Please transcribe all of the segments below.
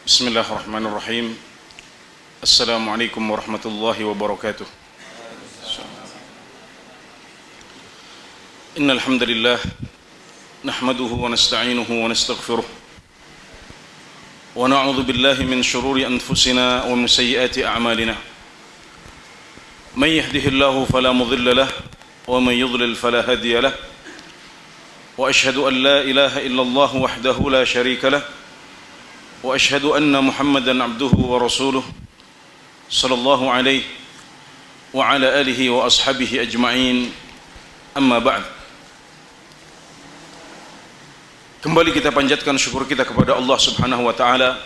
Bismillahirrahmanirrahim. Assalamualaikum warahmatullahi wabarakatuh. Innal hamdalillah nahmaduhu wa nasta'inuhu wa nastaghfiruh wa na'udzu billahi min shururi anfusina wa min sayyiati a'malina. May yahdihillahu fala mudilla lahu wa may yudlil fala hadiya lahu. Wa ashhadu an la ilaha illallah wahdahu la sharika lahu wa ashhadu anna Muhammadan abduhu wa rasuluh sallallahu alaihi wa ala alihi wa ashabihi ajma'in. Amma ba'd. Kembali kita panjatkan syukur kita kepada Allah Subhanahu wa taala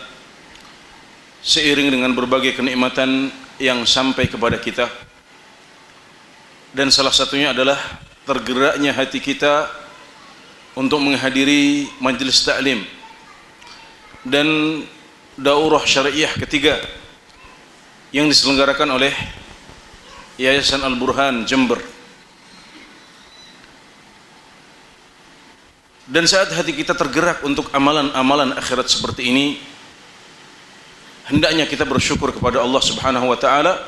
seiring dengan berbagai kenikmatan yang sampai kepada kita, dan salah satunya adalah tergeraknya hati kita untuk menghadiri majelis taklim dan daurah syariah ketiga yang diselenggarakan oleh Yayasan Al-Burhan Jember. Dan saat hati kita tergerak untuk amalan-amalan akhirat seperti ini, hendaknya kita bersyukur kepada Allah Subhanahu wa taala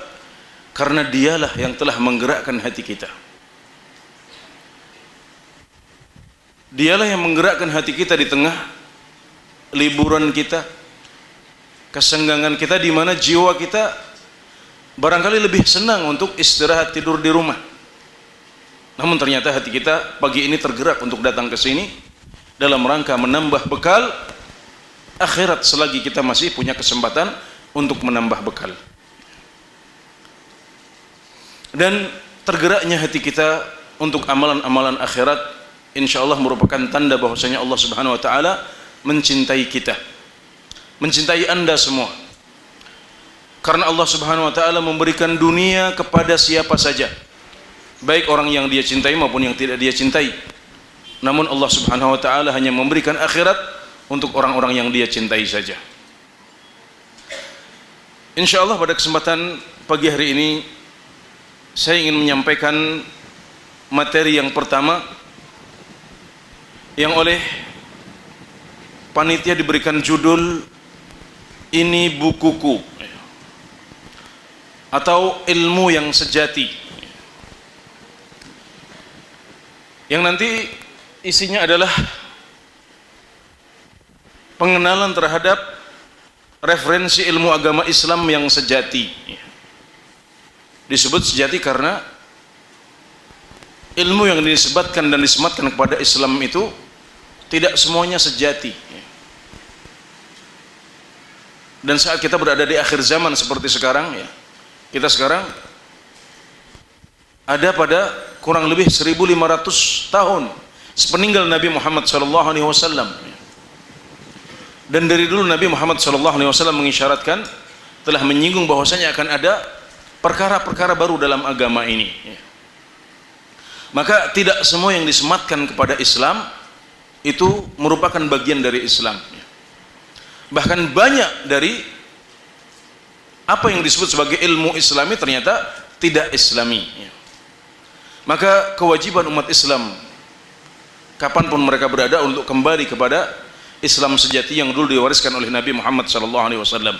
karena Dialah yang telah menggerakkan hati kita. Dialah yang menggerakkan hati kita di tengah liburan kita, kesenggangan kita, di mana jiwa kita barangkali lebih senang untuk istirahat tidur di rumah. Namun ternyata hati kita pagi ini tergerak untuk datang ke sini dalam rangka menambah bekal akhirat selagi kita masih punya kesempatan untuk menambah bekal. Dan tergeraknya hati kita untuk amalan-amalan akhirat insyaallah merupakan tanda bahwasanya Allah Subhanahu wa taala mencintai kita, mencintai Anda semua. Karena Allah Subhanahu wa taala memberikan dunia kepada siapa saja, baik orang yang Dia cintai maupun yang tidak Dia cintai. Namun Allah Subhanahu wa taala hanya memberikan akhirat untuk orang-orang yang Dia cintai saja. Insyaallah pada kesempatan pagi hari ini saya ingin menyampaikan materi yang pertama yang oleh panitia diberikan judul "Ini Bukuku" atau ilmu yang sejati, yang nanti isinya adalah pengenalan terhadap referensi ilmu agama Islam yang sejati. Disebut sejati karena ilmu yang disebatkan dan disematkan kepada Islam itu tidak semuanya sejati. Dan saat kita berada di akhir zaman seperti sekarang, ya, kita sekarang ada pada kurang lebih 1500 tahun sepeninggal Nabi Muhammad SAW. Dan dari dulu Nabi Muhammad SAW mengisyaratkan, telah menyinggung bahwasanya akan ada perkara-perkara baru dalam agama ini. Maka tidak semua yang disematkan kepada Islam itu merupakan bagian dari Islam. Bahkan banyak dari apa yang disebut sebagai ilmu Islami ternyata tidak Islami. Maka kewajiban umat Islam kapanpun mereka berada untuk kembali kepada Islam sejati yang dulu diwariskan oleh Nabi Muhammad SAW,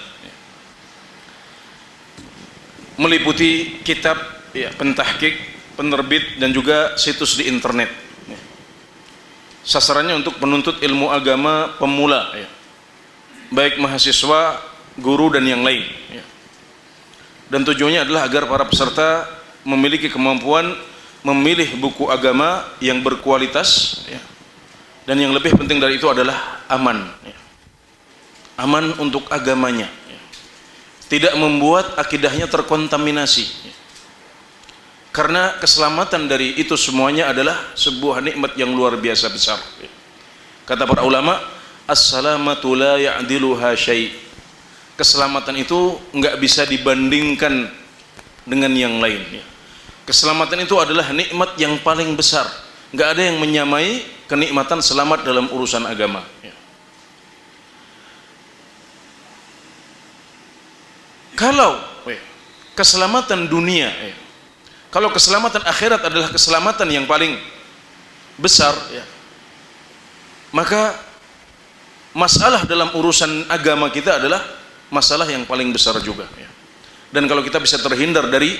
meliputi kitab, ya, pentahqiq, penerbit, dan juga situs di internet. Sasarannya untuk penuntut ilmu agama pemula, ya, baik mahasiswa, guru, dan yang lain, ya. Dan tujuannya adalah agar para peserta memiliki kemampuan memilih buku agama yang berkualitas, ya. Dan yang lebih penting dari itu adalah aman, ya. Aman untuk agamanya, ya. Tidak membuat akidahnya terkontaminasi, ya. Karena keselamatan dari itu semuanya adalah sebuah nikmat yang luar biasa besar. Kata para ulama, as-salamatu la ya'diluha syai'. Keselamatan itu enggak bisa dibandingkan dengan yang lain. Keselamatan itu adalah nikmat yang paling besar. Enggak ada yang menyamai kenikmatan selamat dalam urusan agama. Kalau keselamatan dunia, kalau keselamatan akhirat adalah keselamatan yang paling besar, ya, maka masalah dalam urusan agama kita adalah masalah yang paling besar juga, ya. Dan kalau kita bisa terhindar dari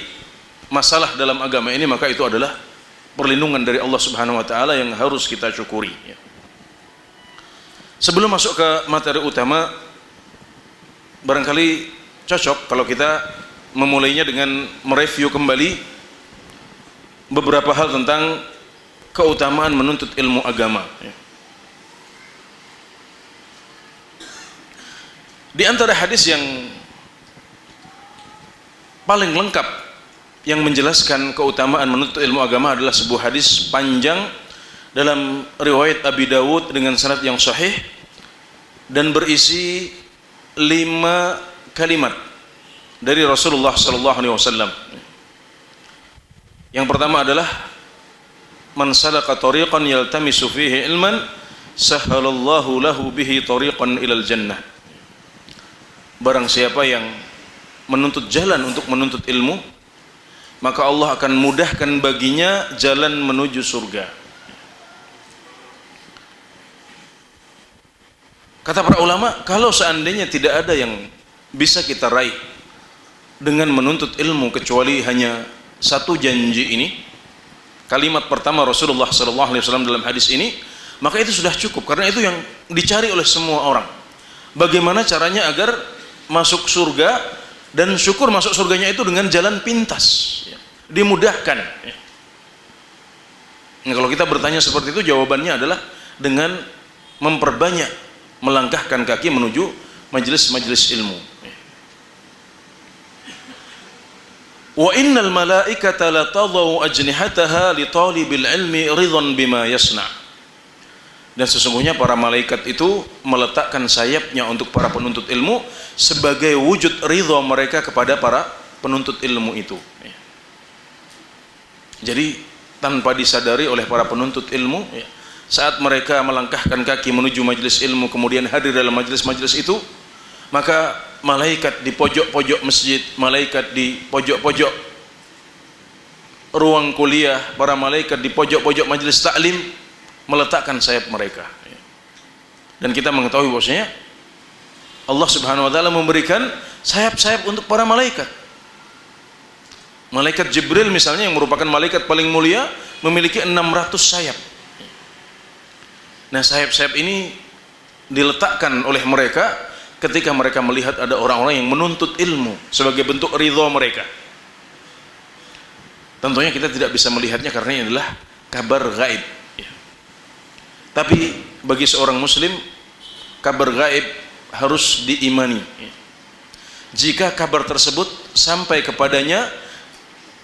masalah dalam agama ini, maka itu adalah perlindungan dari Allah Subhanahu wa taala yang harus kita syukuri, ya. Sebelum masuk ke materi utama, barangkali cocok kalau kita memulainya dengan mereview kembali beberapa hal tentang keutamaan menuntut ilmu agama, ya. Di antara hadis yang paling lengkap yang menjelaskan keutamaan menuntut ilmu agama adalah sebuah hadis panjang dalam riwayat Abi Dawud dengan sanad yang sahih dan berisi 5 kalimat dari Rasulullah sallallahu alaihi wasallam. Yang pertama adalah man salaka tariqan yaltamisu fihi ilman sahhalallahu lahu bihi tariqan ilal jannah. Barang siapa yang menuntut jalan untuk menuntut ilmu, maka Allah akan mudahkan baginya jalan menuju surga. Kata para ulama, kalau seandainya tidak ada yang bisa kita raih dengan menuntut ilmu kecuali hanya satu janji ini, kalimat pertama Rasulullah SAW dalam hadis ini, maka itu sudah cukup, karena itu yang dicari oleh semua orang. Bagaimana caranya agar masuk surga, dan syukur masuk surganya itu dengan jalan pintas, ya, dimudahkan, ya. Nah, kalau kita bertanya seperti itu, jawabannya adalah dengan memperbanyak melangkahkan kaki menuju majelis-majelis ilmu, ya. Wa innal malaikata la tadau ajnihataha li talibil ilmi ridhan bima yasna'. Dan sesungguhnya para malaikat itu meletakkan sayapnya untuk para penuntut ilmu sebagai wujud ridha mereka kepada para penuntut ilmu itu. Jadi tanpa disadari oleh para penuntut ilmu, saat mereka melangkahkan kaki menuju majelis ilmu kemudian hadir dalam majelis-majelis itu, maka malaikat di pojok-pojok masjid, malaikat di pojok-pojok ruang kuliah, para malaikat di pojok-pojok majelis taklim meletakkan sayap mereka. Dan kita mengetahui bahwasanya Allah Subhanahu wa taala memberikan sayap-sayap untuk para malaikat. Malaikat Jibril misalnya, yang merupakan malaikat paling mulia, memiliki 600 sayap. Nah, sayap-sayap ini diletakkan oleh mereka ketika mereka melihat ada orang-orang yang menuntut ilmu sebagai bentuk ridha mereka. Tentunya kita tidak bisa melihatnya karena ini adalah kabar gaib. Tapi bagi seorang muslim, kabar gaib harus diimani. Jika kabar tersebut sampai kepadanya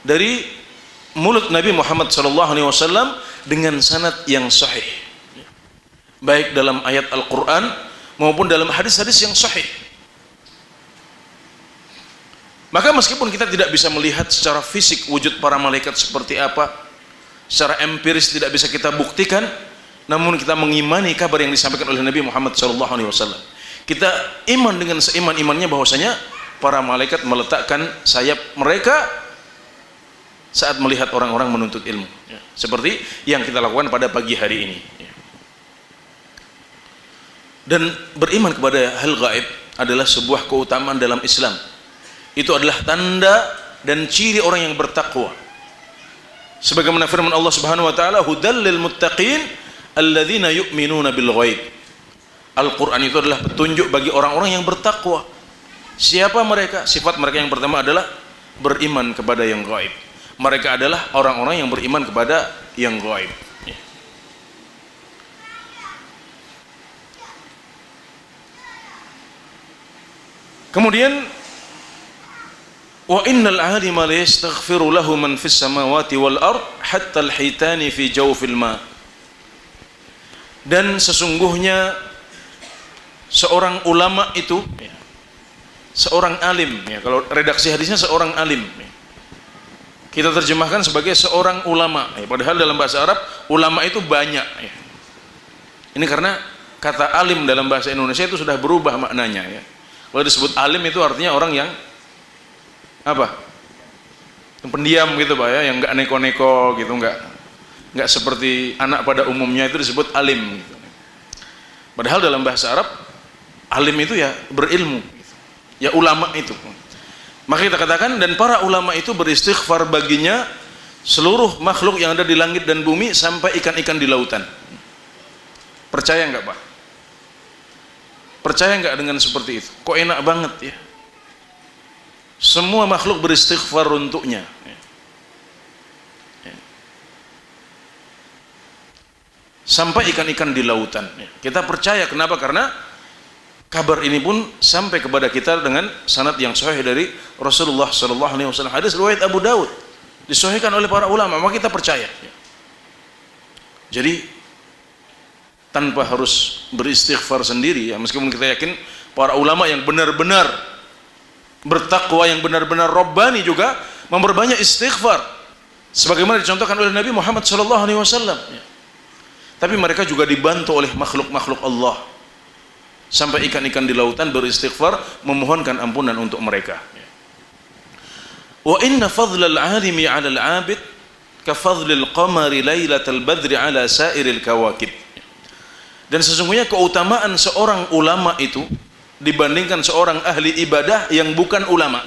dari mulut Nabi Muhammad SAW dengan sanad yang sahih, baik dalam ayat Al-Quran maupun dalam hadis-hadis yang sahih, maka meskipun kita tidak bisa melihat secara fisik wujud para malaikat seperti apa, secara empiris tidak bisa kita buktikan, namun kita mengimani kabar yang disampaikan oleh Nabi Muhammad SAW. Kita iman dengan seiman-imannya bahwasanya para malaikat meletakkan sayap mereka saat melihat orang-orang menuntut ilmu, ya, seperti yang kita lakukan pada pagi hari ini, ya. Dan beriman kepada hal gaib adalah sebuah keutamaan dalam Islam. Itu adalah tanda dan ciri orang yang bertakwa. Sebagaimana firman Allah Subhanahu wa taala, hudal lil muttaqin alladzina yu'minuna bil ghaib. Al-Quran itu adalah petunjuk bagi orang-orang yang bertakwa. Siapa mereka? Sifat mereka yang pertama adalah beriman kepada yang gaib. Mereka adalah orang-orang yang beriman kepada yang gaib. Kemudian wa innal 'alima la yastaghfiru lahu man fis samawati wal ard hatta al-hitani fi jawfil ma. Dan sesungguhnya seorang ulama itu, ya, seorang alim, ya, kalau redaksi hadisnya seorang alim, ya, kita terjemahkan sebagai seorang ulama, ya, padahal dalam bahasa Arab ulama itu banyak, ya. Ini karena kata alim dalam bahasa Indonesia itu sudah berubah maknanya, ya. Kalau disebut alim itu artinya orang yang apa? Yang pendiam gitu Pak, ya, yang enggak neko-neko gitu, enggak seperti anak pada umumnya, itu disebut alim gitu. Padahal dalam bahasa Arab alim itu ya berilmu, ya ulama itu. Maka kita katakan, dan para ulama itu beristighfar baginya seluruh makhluk yang ada di langit dan bumi sampai ikan-ikan di lautan. Percaya nggak Pak? Percaya nggak dengan seperti itu? Kok enak banget ya? Semua makhluk beristighfar untuknya. Sampai ikan-ikan di lautan. Kita percaya, kenapa? Karena kabar ini pun sampai kepada kita dengan sanad yang sahih dari Rasulullah SAW. Hadis riwayat Abu Dawud, disahihkan oleh para ulama, maka kita percaya. Jadi tanpa harus beristighfar sendiri ya, meskipun kita yakin para ulama yang benar-benar bertakwa, yang benar-benar Rabbani juga memperbanyak istighfar, sebagaimana dicontohkan oleh Nabi Muhammad SAW. Tapi mereka juga dibantu oleh makhluk-makhluk Allah sampai ikan-ikan di lautan beristighfar memohonkan ampunan untuk mereka. Wa inna fadlal alimi 'alal 'abid ka fadlil qamari lailatal badri 'ala sairil kawakib. Dan sesungguhnya keutamaan seorang ulama itu dibandingkan seorang ahli ibadah yang bukan ulama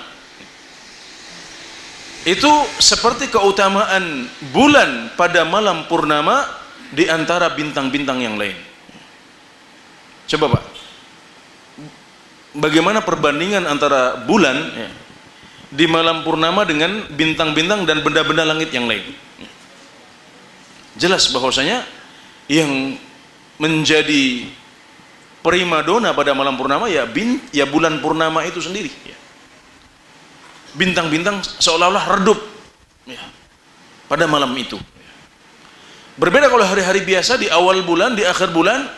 itu seperti keutamaan bulan pada malam purnama di antara bintang-bintang yang lain. Coba Pak, bagaimana perbandingan antara bulan ya, di malam purnama dengan bintang-bintang dan benda-benda langit yang lain? Jelas bahwasanya yang menjadi primadona pada malam purnama ya bulan purnama itu sendiri ya. Bintang-bintang seolah-olah redup ya, pada malam itu. Berbeda kalau hari-hari biasa, di awal bulan, di akhir bulan,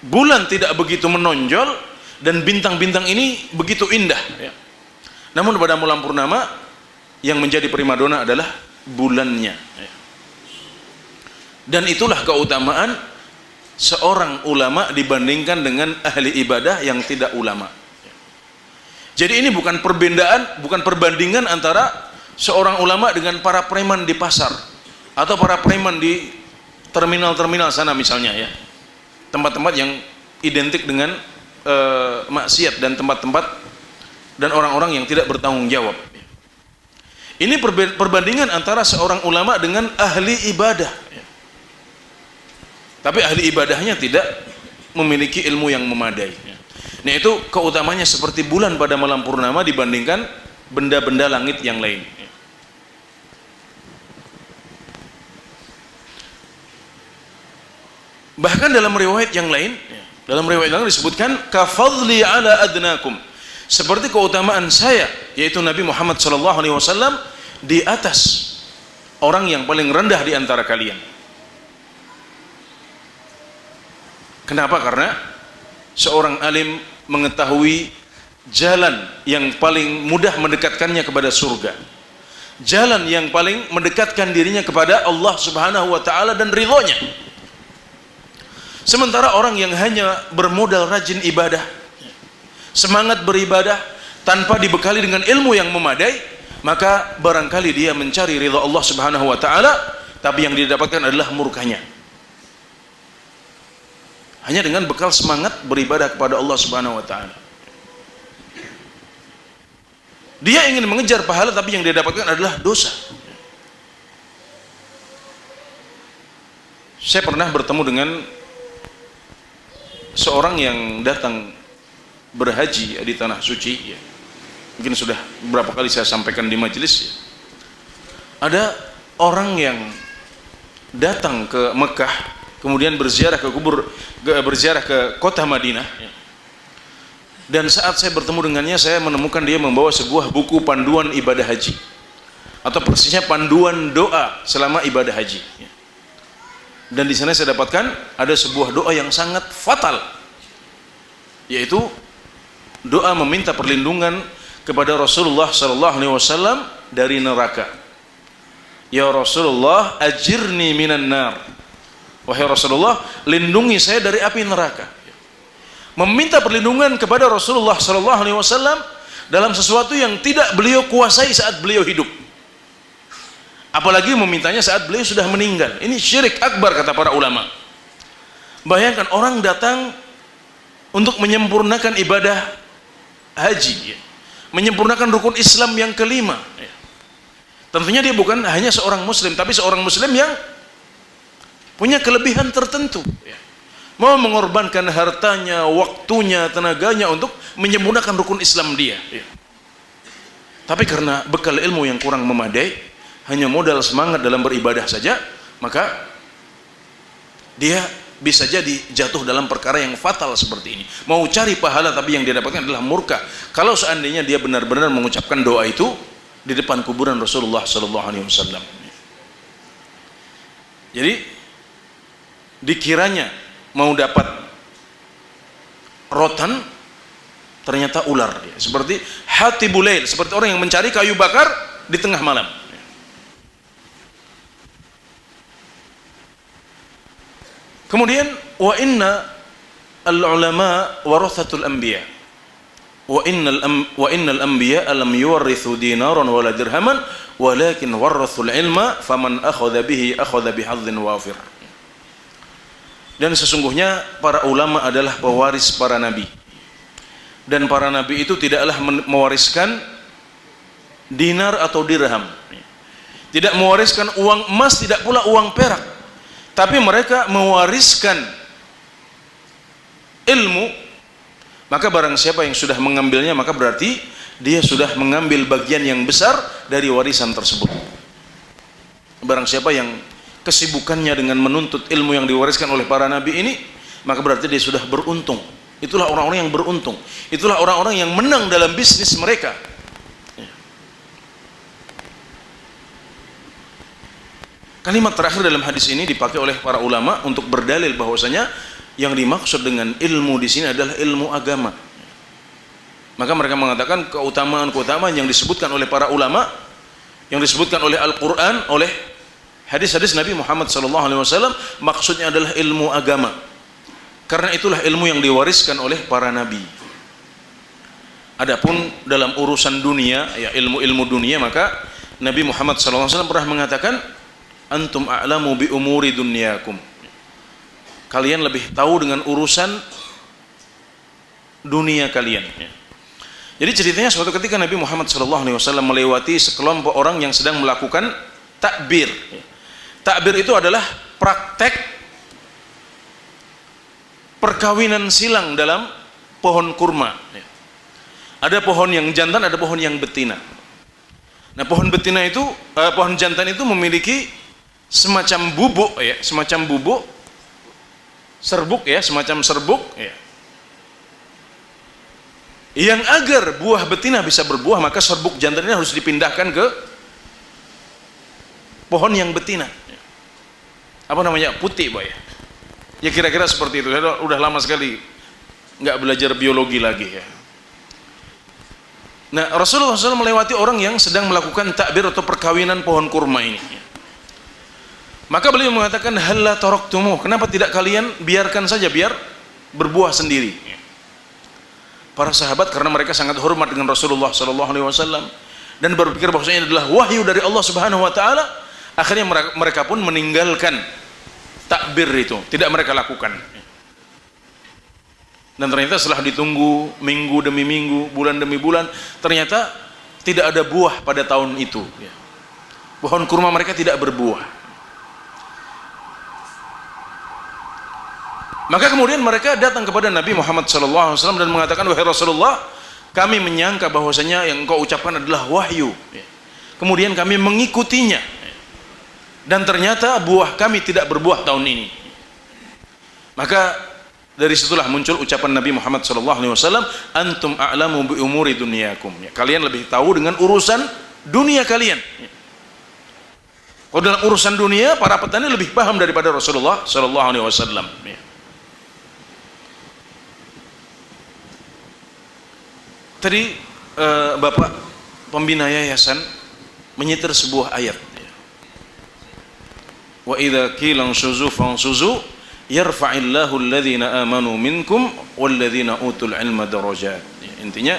bulan tidak begitu menonjol dan bintang-bintang ini begitu indah ya. Namun pada malam purnama yang menjadi primadona adalah bulannya ya. Dan itulah keutamaan seorang ulama dibandingkan dengan ahli ibadah yang tidak ulama. Jadi ini bukan perbandingan antara seorang ulama dengan para preman di pasar atau para preman di terminal-terminal sana misalnya ya, tempat-tempat yang identik dengan maksiat dan tempat-tempat dan orang-orang yang tidak bertanggung jawab. Ini perbandingan antara seorang ulama dengan ahli ibadah. Tapi ahli ibadahnya tidak memiliki ilmu yang memadai. Nah itu keutamanya seperti bulan pada malam purnama dibandingkan benda-benda langit yang lain. Bahkan dalam riwayat yang lain disebutkan kafadli ala adnakum, seperti keutamaan saya, yaitu Nabi Muhammad SAW di atas orang yang paling rendah di antara kalian. Kenapa? Karena seorang alim mengetahui jalan yang paling mudah mendekatkannya kepada surga, jalan yang paling mendekatkan dirinya kepada Allah Subhanahu wa taala dan ridhonya. Sementara orang yang hanya bermodal rajin ibadah, semangat beribadah tanpa dibekali dengan ilmu yang memadai, maka barangkali dia mencari ridha Allah Subhanahu wa taala, tapi yang didapatkan adalah murkanya. Hanya dengan bekal semangat beribadah kepada Allah Subhanahu wa taala. Dia ingin mengejar pahala, tapi yang dia dapatkan adalah dosa. Saya pernah bertemu dengan seorang yang datang berhaji di tanah suci ya. Mungkin sudah beberapa kali saya sampaikan di majelis ya. Ada orang yang datang ke Mekah, kemudian berziarah ke kota Madinah ya. Dan saat saya bertemu dengannya, saya menemukan dia membawa sebuah buku panduan ibadah haji, atau persisnya panduan doa selama ibadah haji ya. Dan di sana saya dapatkan ada sebuah doa yang sangat fatal, yaitu doa meminta perlindungan kepada Rasulullah SAW dari neraka. Ya Rasulullah, ajirni minan nar. Wahai Rasulullah, lindungi saya dari api neraka. Meminta perlindungan kepada Rasulullah SAW dalam sesuatu yang tidak beliau kuasai saat beliau hidup, apalagi memintanya saat beliau sudah meninggal. Ini syirik akbar kata para ulama. Bayangkan orang datang untuk menyempurnakan ibadah haji, menyempurnakan rukun Islam yang kelima. Tentunya dia bukan hanya seorang muslim, tapi seorang muslim yang punya kelebihan tertentu, mau mengorbankan hartanya, waktunya, tenaganya untuk menyempurnakan rukun Islam dia. Tapi karena bekal ilmu yang kurang memadai, hanya modal semangat dalam beribadah saja, maka dia bisa jadi jatuh dalam perkara yang fatal seperti ini. Mau cari pahala tapi yang dia dapatkan adalah murka. Kalau seandainya dia benar-benar mengucapkan doa itu di depan kuburan Rasulullah sallallahu alaihi wasallam. Jadi dikiranya mau dapat rotan, ternyata ular. Seperti hatibul lail, seperti orang yang mencari kayu bakar di tengah malam. Kemudian wa inna al-ulama warathatul anbiya wa innal anbiya lam yuwarrithu dinaran wala dirhaman walakin warathul ilma faman akhadha bihi akhadha bihadhin wafir. Dan sesungguhnya para ulama adalah pewaris para nabi, dan para nabi itu tidaklah mewariskan dinar atau dirham, tidak mewariskan uang emas, tidak pula uang perak, tapi mereka mewariskan ilmu. Maka barang siapa yang sudah mengambilnya, maka berarti dia sudah mengambil bagian yang besar dari warisan tersebut. Barang siapa yang kesibukannya dengan menuntut ilmu yang diwariskan oleh para nabi ini, maka berarti dia sudah beruntung. Itulah orang-orang yang beruntung, itulah orang-orang yang menang dalam bisnis mereka. Kalimat terakhir dalam hadis ini dipakai oleh para ulama untuk berdalil bahwasanya yang dimaksud dengan ilmu di sini adalah ilmu agama. Maka mereka mengatakan keutamaan-keutamaan yang disebutkan oleh para ulama, yang disebutkan oleh Al-Qur'an, oleh hadis-hadis Nabi Muhammad SAW, maksudnya adalah ilmu agama. Karena itulah ilmu yang diwariskan oleh para nabi. Adapun dalam urusan dunia, ya ilmu-ilmu dunia, maka Nabi Muhammad SAW pernah mengatakan, antum a'lamu bi umuri dunyakum. Kalian lebih tahu dengan urusan dunia kalian. Jadi ceritanya suatu ketika Nabi Muhammad SAW melewati sekelompok orang yang sedang melakukan takbir. Takbir itu adalah praktek perkawinan silang dalam pohon kurma. Ada pohon yang jantan, ada pohon yang betina. Nah, pohon betina itu, pohon jantan itu memiliki semacam bubuk, ya, semacam bubuk, serbuk, ya, semacam serbuk, ya. Yang agar buah betina bisa berbuah, maka serbuk jantan ini harus dipindahkan ke pohon yang betina. Apa namanya? Putih, Pak, ya. Ya kira-kira seperti itu. Saya udah lama sekali nggak belajar biologi lagi, ya. Nah, Rasulullah SAW melewati orang yang sedang melakukan takbir atau perkawinan pohon kurma ini. Maka beliau mengatakan, halla taraktumu, kenapa tidak kalian biarkan saja biar berbuah sendiri. Para sahabat karena mereka sangat hormat dengan Rasulullah SAW dan berpikir bahwasanya adalah wahyu dari Allah Subhanahu Wa Taala, akhirnya mereka pun meninggalkan takbir itu, tidak mereka lakukan. Dan ternyata setelah ditunggu minggu demi minggu, bulan demi bulan, ternyata tidak ada buah pada tahun itu. Pohon kurma mereka tidak berbuah. Maka kemudian mereka datang kepada Nabi Muhammad SAW dan mengatakan, wahai Rasulullah, kami menyangka bahwasanya yang engkau ucapkan adalah wahyu. Kemudian kami mengikutinya, dan ternyata buah kami tidak berbuah tahun ini. Maka dari situlah muncul ucapan Nabi Muhammad SAW, antum a'lamu bi umuri dunyakum. Kalian lebih tahu dengan urusan dunia kalian. Kalau dalam urusan dunia, para petani lebih paham daripada Rasulullah SAW. Tadi Bapak pembina yayasan menyetir sebuah ayat. Wa idza qila suzu fansuzu yarfa'illahu alladhina amanu minkum walladhina utul ilma darajat. Intinya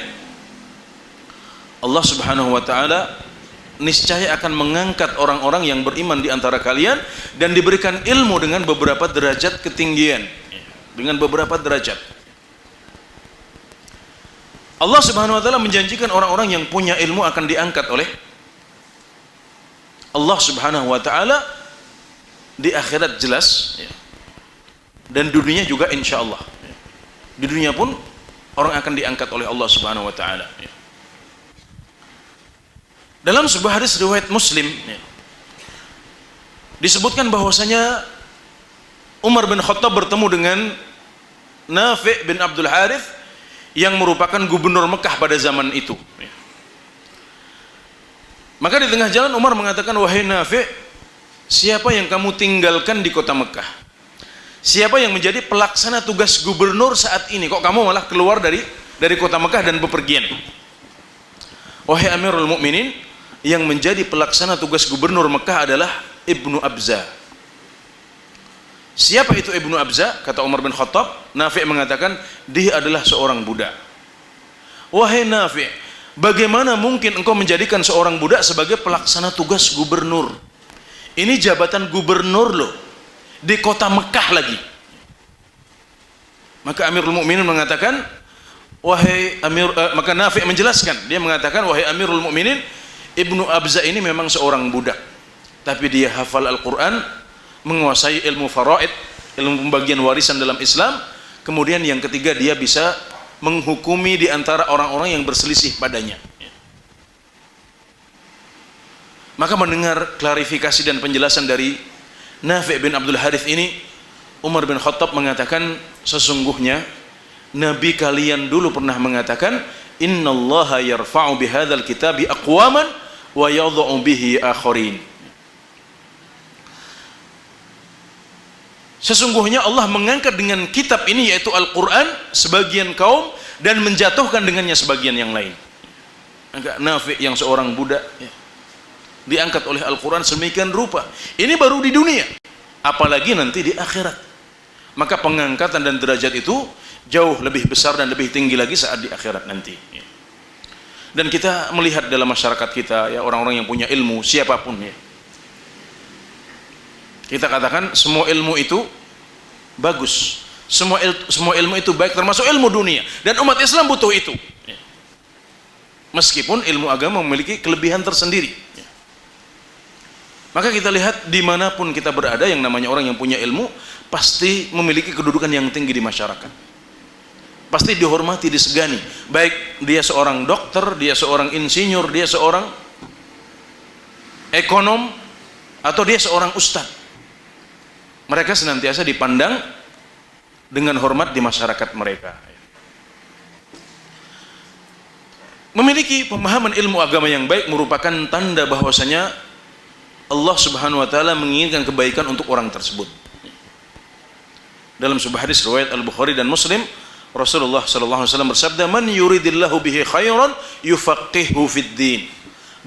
Allah Subhanahu wa taala niscaya akan mengangkat orang-orang yang beriman di antara kalian dan diberikan ilmu dengan beberapa derajat ketinggian. dengan beberapa derajat. Allah Subhanahu wa taala menjanjikan orang-orang yang punya ilmu akan diangkat oleh Allah Subhanahu wa taala di akhirat jelas, ya. Dan dunia juga insyaallah. Ya. Di dunia pun orang akan diangkat oleh Allah Subhanahu wa taala. Ya. Dalam sebuah hadis riwayat Muslim, ya, disebutkan bahwasanya Umar bin Khattab bertemu dengan Nafi' bin Abdul Harith yang merupakan gubernur Mekah pada zaman itu. Ya. Maka di tengah jalan Umar mengatakan, wahai Nafi', siapa yang kamu tinggalkan di kota Mekah? Siapa yang menjadi pelaksana tugas gubernur saat ini? Kok kamu malah keluar dari kota Mekah dan bepergian? Wahai Amirul Mukminin, yang menjadi pelaksana tugas gubernur Mekah adalah Ibnu Abza. Siapa itu Ibnu Abza? Kata Umar bin Khattab. Nafi' mengatakan, dia adalah seorang budak. Wahai Nafi', bagaimana mungkin engkau menjadikan seorang budak sebagai pelaksana tugas gubernur? Ini jabatan gubernur loh, di kota Mekah lagi. Maka Amirul Mukminin mengatakan, maka Nafi' menjelaskan, dia mengatakan, wahai Amirul Mukminin, Ibnu Abza ini memang seorang budak, tapi dia hafal Al-Quran, menguasai ilmu faraid, ilmu pembagian warisan dalam Islam. Kemudian yang ketiga, dia bisa menghukumi di antara orang-orang yang berselisih padanya. Maka mendengar klarifikasi dan penjelasan dari Nafi' bin Abdul Harith ini, Umar bin Khattab mengatakan, sesungguhnya Nabi kalian dulu pernah mengatakan, innallaha yarfa'u bihadzal kitabi aqwaman wa yadh'u bihi akharin. Sesungguhnya Allah mengangkat dengan kitab ini, yaitu Al-Quran, sebagian kaum dan menjatuhkan dengannya sebagian yang lain. Maka Nafi' yang seorang budak, ya, diangkat oleh Al-Quran sedemikian rupa. Ini baru di dunia, apalagi nanti di akhirat. Maka pengangkatan dan derajat itu jauh lebih besar dan lebih tinggi lagi saat di akhirat nanti. Dan kita melihat dalam masyarakat kita, ya, orang-orang yang punya ilmu, siapapun, ya, kita katakan semua ilmu itu bagus, semua ilmu itu baik, termasuk ilmu dunia, dan umat Islam butuh itu, ya. Meskipun ilmu agama memiliki kelebihan tersendiri, ya. Maka kita lihat dimanapun kita berada, yang namanya orang yang punya ilmu pasti memiliki kedudukan yang tinggi di masyarakat, pasti dihormati, disegani, baik dia seorang dokter, dia seorang insinyur, dia seorang ekonom, atau dia seorang ustadz. Mereka senantiasa dipandang dengan hormat di masyarakat mereka. Memiliki pemahaman ilmu agama yang baik merupakan tanda bahwasanya Allah Subhanahu wa taala menginginkan kebaikan untuk orang tersebut. Dalam sebuah hadis riwayat Al-Bukhari dan Muslim, Rasulullah sallallahu alaihi wasallam bersabda, "Man yuridillahu bihi khairan yufaqihuhu fid din."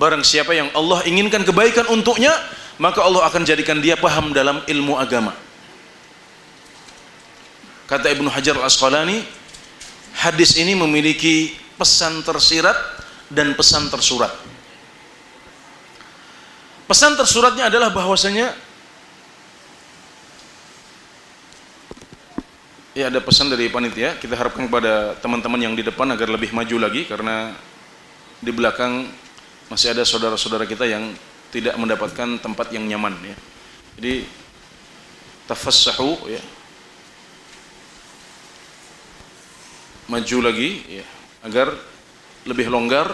Barang siapa yang Allah inginkan kebaikan untuknya, maka Allah akan jadikan dia paham dalam ilmu agama. Kata Ibnu Hajar Al-Asqalani, hadis ini memiliki pesan tersirat dan pesan tersurat. Pesan tersuratnya adalah bahwasanya, ya, ada pesan dari panitia, kita harapkan kepada teman-teman yang di depan agar lebih maju lagi, karena di belakang masih ada saudara-saudara kita yang tidak mendapatkan tempat yang nyaman, ya. Jadi tafassahu, ya, maju lagi, ya, agar lebih longgar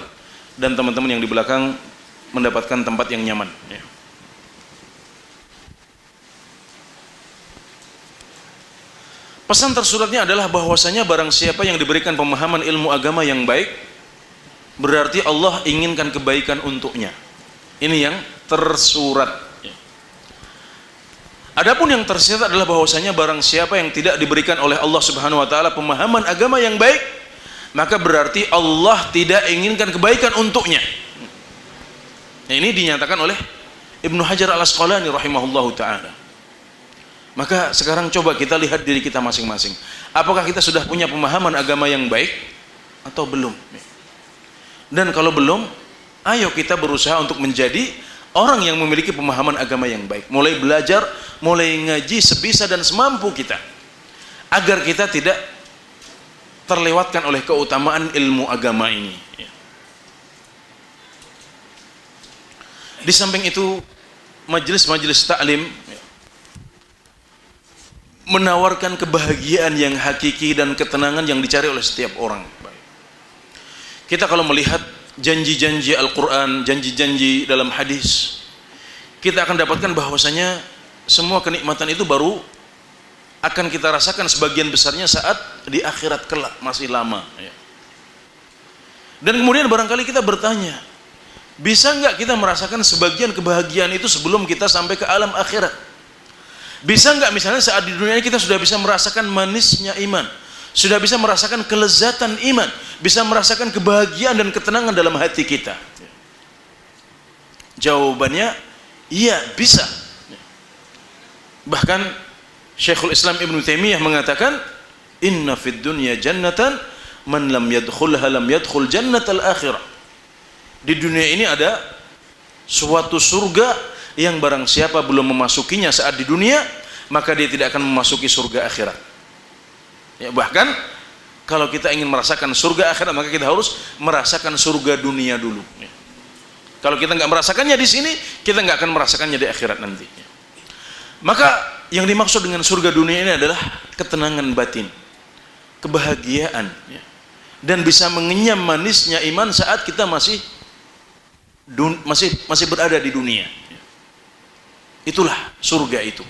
dan teman-teman yang di belakang mendapatkan tempat yang nyaman, ya. Pesan tersuratnya adalah bahwasanya barang siapa yang diberikan pemahaman ilmu agama yang baik, berarti Allah inginkan kebaikan untuknya. Ini yang tersurat. Adapun yang tersirat adalah bahwasanya barang siapa yang tidak diberikan oleh Allah Subhanahu wa taala pemahaman agama yang baik, maka berarti Allah tidak inginkan kebaikan untuknya. Nah, ini dinyatakan oleh Ibnu Hajar Al-Asqalani rahimahullahu taala. Maka sekarang coba kita lihat diri kita masing-masing. Apakah kita sudah punya pemahaman agama yang baik atau belum? Dan kalau belum, ayo kita berusaha untuk menjadi orang yang memiliki pemahaman agama yang baik. Mulai belajar, mulai ngaji sebisa dan semampu kita. agar kita tidak terlewatkan oleh keutamaan ilmu agama ini. Di samping itu, majelis-majelis taklim menawarkan kebahagiaan yang hakiki dan ketenangan yang dicari oleh setiap orang. Kita kalau melihat janji-janji Al-Quran, janji-janji dalam hadis, kita akan dapatkan bahwasanya semua kenikmatan itu baru akan kita rasakan sebagian besarnya saat di akhirat kelak, masih lama. Dan kemudian barangkali kita bertanya, bisa nggak kita merasakan sebagian kebahagiaan itu sebelum kita sampai ke alam akhirat? Bisa nggak misalnya saat di dunia ini kita sudah bisa merasakan manisnya iman, sudah bisa merasakan kelezatan iman, bisa merasakan kebahagiaan dan ketenangan dalam hati kita? Jawabannya, iya bisa. Bahkan Syekhul Islam Ibn Taimiyah mengatakan, inna fid dunya jannatan man lam yadkhulha lam yadkhul jannatal akhirah. Di dunia ini ada suatu surga yang barang siapa belum memasukinya saat di dunia, maka dia tidak akan memasuki surga akhirat. Ya, bahkan kalau kita ingin merasakan surga akhirat, maka kita harus merasakan surga dunia dulu. Ya. Kalau kita nggak merasakannya di sini, kita nggak akan merasakannya di akhirat nanti. Ya. Maka yang dimaksud dengan surga dunia ini adalah ketenangan batin, kebahagiaan, ya, dan bisa mengenyam manisnya iman saat kita masih berada di dunia. Itulah surga itu.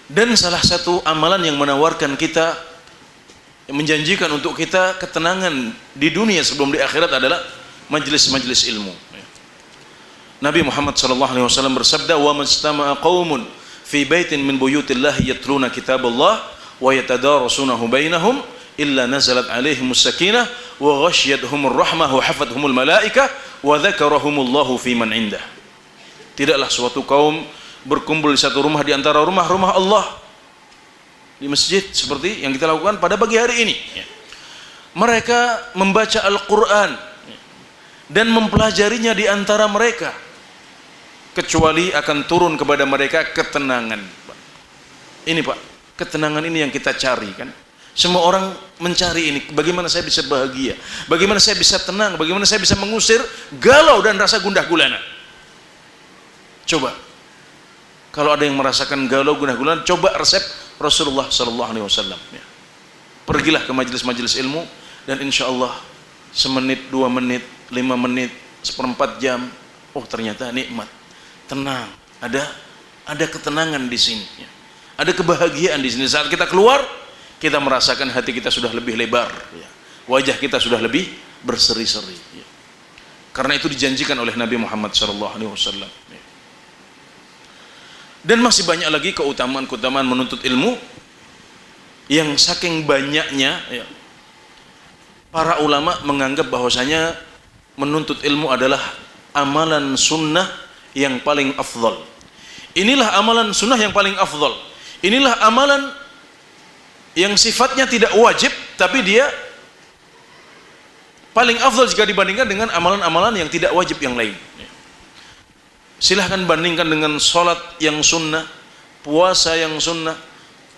Dan salah satu amalan yang menawarkan kita, yang menjanjikan untuk kita ketenangan di dunia sebelum di akhirat adalah majelis-majelis ilmu. Nabi Muhammad SAW bersabda, wa majtama'a qaumun fi baitin min buyutillahi yatluna kitaballah wa yatadarasunahu bainahum illa nazalat alaihimus sakinah wa ghasyiyatuhumur rahmah wa hafathumul malaikah wa dzakarahumullahu fi man indah. Tidaklah suatu kaum berkumpul di satu rumah di antara rumah-rumah Allah, di masjid seperti yang kita lakukan pada pagi hari ini. Mereka membaca Al-Quran dan mempelajarinya di antara mereka, kecuali akan turun kepada mereka ketenangan. Ini Pak, ketenangan ini yang kita cari kan. Semua orang mencari ini, bagaimana saya bisa bahagia, bagaimana saya bisa tenang, bagaimana saya bisa mengusir galau dan rasa gundah gulana. Coba, kalau ada yang merasakan galau gundah gulana, coba resep Rasulullah SAW. Ya. Pergilah ke majelis-majelis ilmu, dan insya Allah semenit, 2 menit, 5 menit, 1/4 jam, oh ternyata nikmat, tenang, ada ketenangan di sini, ya. Ada kebahagiaan di sini. Saat kita keluar, kita merasakan hati kita sudah lebih lebar, ya. Wajah kita sudah lebih berseri-seri, ya. Karena itu dijanjikan oleh Nabi Muhammad SAW. Ya. Dan masih banyak lagi keutamaan-keutamaan menuntut ilmu yang saking banyaknya, ya, para ulama menganggap bahwasanya menuntut ilmu adalah amalan sunnah yang paling afdal. Inilah amalan sunnah yang paling afdal. Inilah amalan yang sifatnya tidak wajib, tapi dia paling afdal jika dibandingkan dengan amalan-amalan yang tidak wajib yang lain. Silahkan bandingkan dengan sholat yang sunnah, puasa yang sunnah,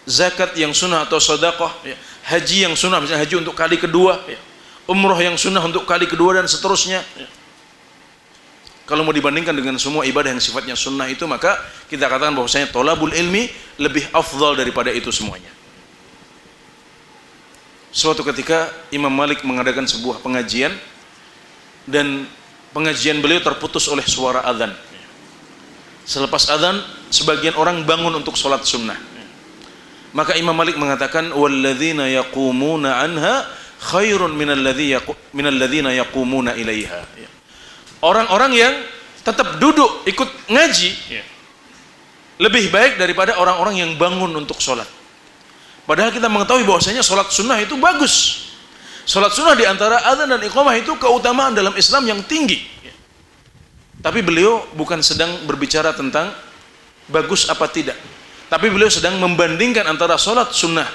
zakat yang sunnah atau sedekah, ya. Haji yang sunnah, misalnya haji untuk kali kedua, ya. Umroh yang sunnah untuk kali kedua dan seterusnya, ya. Kalau mau dibandingkan dengan semua ibadah yang sifatnya sunnah itu, maka kita katakan bahwasanya thalabul ilmi lebih afdal daripada itu semuanya. Suatu ketika Imam Malik mengadakan sebuah pengajian, dan pengajian beliau terputus oleh suara azan. Selepas azan, sebagian orang bangun untuk sholat sunnah. Maka Imam Malik mengatakan, walladzina yaqumuna anha khairun minalladzina yaqumuna ilaiha. Orang-orang yang tetap duduk ikut ngaji, lebih baik daripada orang-orang yang bangun untuk sholat. Padahal kita mengetahui bahwasanya sholat sunnah itu bagus. Sholat sunnah di antara azan dan iqamah itu keutamaan dalam Islam yang tinggi. Tapi beliau bukan sedang berbicara tentang bagus apa tidak, tapi beliau sedang membandingkan antara sholat sunnah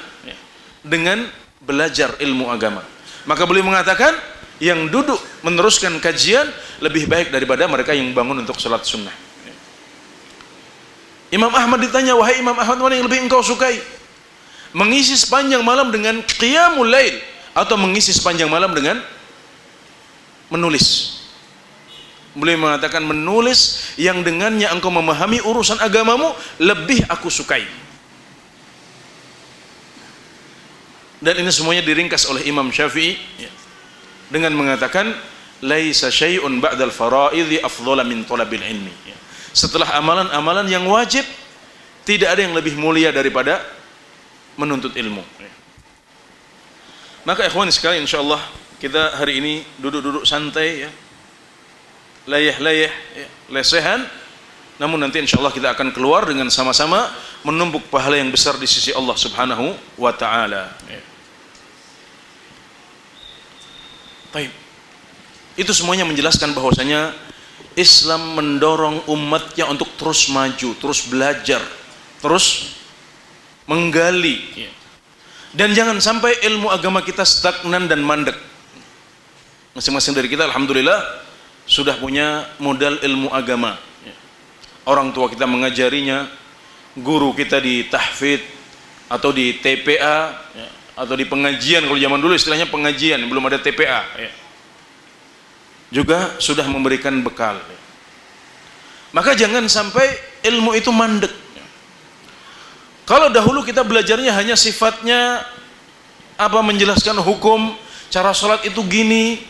dengan belajar ilmu agama. Maka beliau mengatakan, yang duduk meneruskan kajian lebih baik daripada mereka yang bangun untuk sholat sunnah. Imam Ahmad ditanya, wahai Imam Ahmad, mana yang lebih engkau sukai? mengisi sepanjang malam dengan qiyamul lail, atau mengisi sepanjang malam dengan menulis. Beliau mengatakan menulis yang dengannya engkau memahami urusan agamamu lebih aku sukai. Dan ini semuanya diringkas oleh Imam Syafi'i dengan mengatakan laisa syai'un ba'dal fara'idhi afdhala min talabil ilmi. Setelah amalan-amalan yang wajib, tidak ada yang lebih mulia daripada menuntut ilmu. Maka ikhwan sekalian, insyaallah kita hari ini duduk-duduk santai ya, layah-layah ya, lesehan, namun nanti insyaallah kita akan keluar dengan sama-sama menumpuk pahala yang besar di sisi Allah Subhanahu wa taala ya. Baik. Itu semuanya menjelaskan bahwasanya Islam mendorong umatnya untuk terus maju, terus belajar, terus menggali ya. Dan jangan sampai ilmu agama kita stagnan dan mandek. Masing-masing dari kita alhamdulillah sudah punya modal ilmu agama ya. Orang tua kita mengajarinya, guru kita di tahfidz atau di TPA ya, atau di pengajian, kalau zaman dulu istilahnya pengajian, belum ada TPA ya, juga sudah memberikan bekal ya. Maka jangan sampai ilmu itu mandek ya. Kalau dahulu kita belajarnya hanya sifatnya apa, menjelaskan hukum, cara sholat itu gini,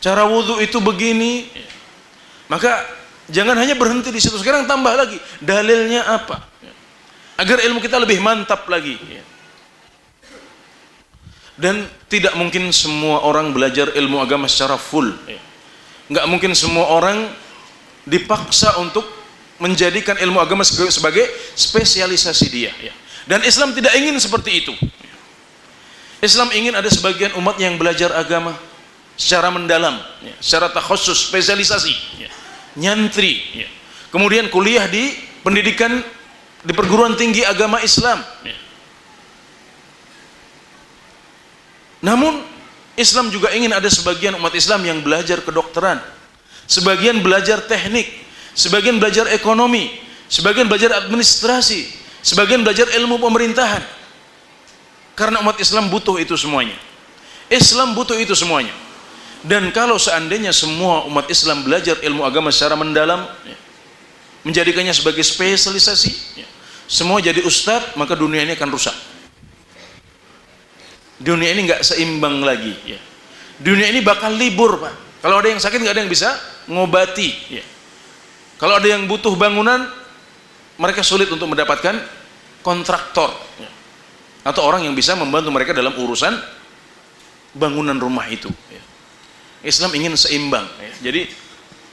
cara wudhu itu begini ya, maka jangan hanya berhenti di situ. Sekarang tambah lagi, dalilnya apa ya, agar ilmu kita lebih mantap lagi ya. Dan tidak mungkin semua orang belajar ilmu agama secara full ya. Nggak mungkin semua orang dipaksa untuk menjadikan ilmu agama sebagai spesialisasi dia ya. Dan Islam tidak ingin seperti itu. Islam ingin ada sebagian umat yang belajar agama secara mendalam ya, secara takhusus, spesialisasi ya, nyantri ya. Kemudian kuliah di pendidikan di perguruan tinggi agama Islam ya. Namun Islam juga ingin ada sebagian umat Islam yang belajar kedokteran, sebagian belajar teknik, sebagian belajar ekonomi, sebagian belajar administrasi, sebagian belajar ilmu pemerintahan. Karena umat Islam butuh itu semuanya. Islam butuh itu semuanya. Dan kalau seandainya semua umat Islam belajar ilmu agama secara mendalam, menjadikannya sebagai spesialisasi, semua jadi ustadz, maka dunia ini akan rusak. Dunia ini nggak seimbang lagi ya. Dunia ini bakal libur Pak. Kalau ada yang sakit nggak ada yang bisa ngobati ya. Kalau ada yang butuh bangunan, mereka sulit untuk mendapatkan kontraktor ya, atau orang yang bisa membantu mereka dalam urusan bangunan rumah itu ya. Islam ingin seimbang ya. Jadi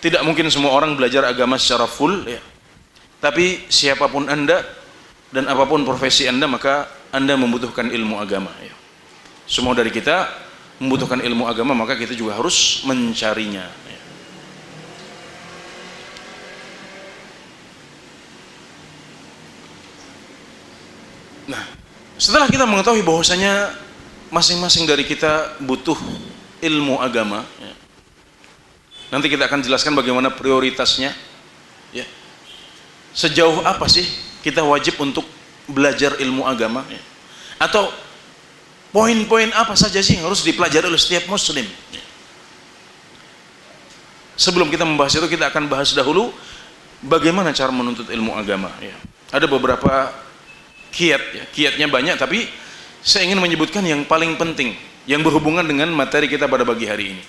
tidak mungkin semua orang belajar agama secara full ya. Tapi siapapun Anda dan apapun profesi Anda, maka Anda membutuhkan ilmu agama ya. Semua dari kita membutuhkan ilmu agama, maka kita juga harus mencarinya ya. Nah, setelah kita mengetahui bahwasanya masing-masing dari kita butuh ilmu agama ya, nanti kita akan jelaskan bagaimana prioritasnya ya. Sejauh apa sih kita wajib untuk belajar ilmu agama ya? Atau poin-poin apa saja sih yang harus dipelajari oleh setiap muslim? Sebelum kita membahas itu, kita akan bahas dahulu bagaimana cara menuntut ilmu agama ya. Ada beberapa kiat ya. Kiatnya banyak, tapi saya ingin menyebutkan yang paling penting yang berhubungan dengan materi kita pada pagi hari ini.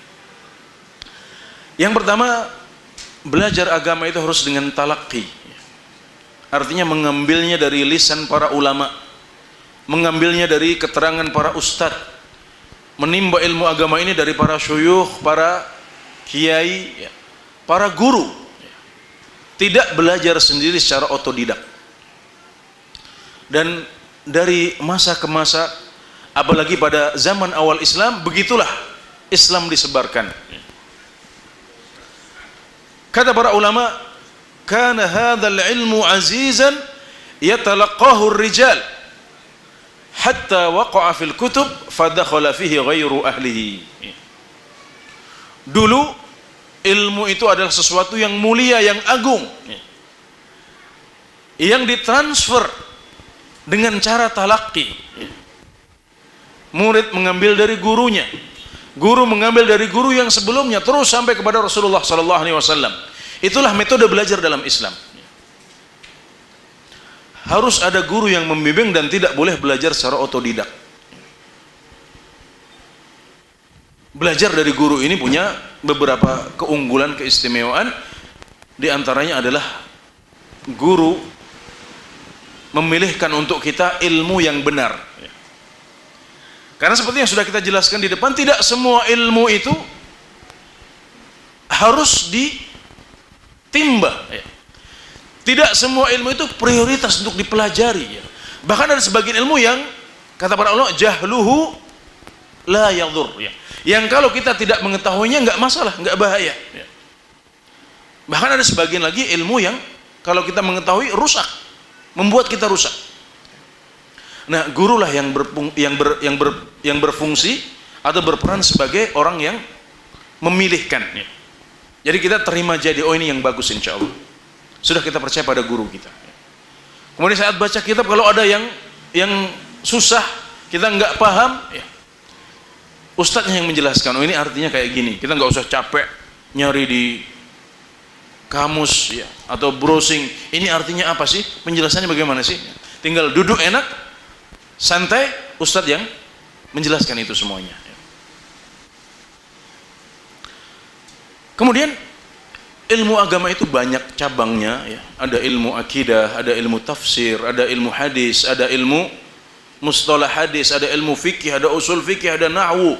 Yang pertama, belajar agama itu harus dengan talaqi ya. Artinya mengambilnya dari lisan para ulama, mengambilnya dari keterangan para ustadz, menimba ilmu agama ini dari para syuyukh, para kiai, ya, para guru. Tidak belajar sendiri secara otodidak. Dan dari masa ke masa, apalagi pada zaman awal Islam, begitulah Islam disebarkan. Kata para ulama, kana hadzal ilmu azizan yatalaqahu ar-rijal hatta waqa'a fil kutub fadakhala fihi ghairu ahlihi. Dulu ilmu itu adalah sesuatu yang mulia, yang agung, yang ditransfer dengan cara talaqi. Murid mengambil dari gurunya, guru mengambil dari guru yang sebelumnya, terus sampai kepada Rasulullah sallallahu alaihi wasallam. Itulah metode belajar dalam Islam. Harus ada guru yang membimbing dan tidak boleh belajar secara otodidak. Belajar dari guru ini punya beberapa keunggulan, keistimewaan. Di antaranya adalah guru memilihkan untuk kita ilmu yang benar. Karena seperti yang sudah kita jelaskan di depan, tidak semua ilmu itu harus ditimba. Tidak semua ilmu itu prioritas untuk dipelajari. Bahkan ada sebagian ilmu yang kata para ulama jahluhu la yadhur. Yang kalau kita tidak mengetahuinya nggak masalah, nggak bahaya. Bahkan ada sebagian lagi ilmu yang kalau kita mengetahui rusak, membuat kita rusak. Nah, gurulah yang berfungsi atau berperan sebagai orang yang memilihkan. Jadi kita terima jadi, oh ini yang bagus insya Allah. Sudah kita percaya pada guru kita. Kemudian saat baca kitab, kalau ada yang susah, kita nggak paham, ustadznya yang menjelaskan, oh ini artinya kayak gini. Kita nggak usah capek nyari di kamus atau browsing, ini artinya apa sih, penjelasannya bagaimana sih. Tinggal duduk enak, santai, ustadz yang menjelaskan itu semuanya. Kemudian ilmu agama itu banyak cabangnya, ada ilmu akidah, ada ilmu tafsir, ada ilmu hadis, ada ilmu mustalah hadis, ada ilmu fikih, ada usul fikih, ada nahwu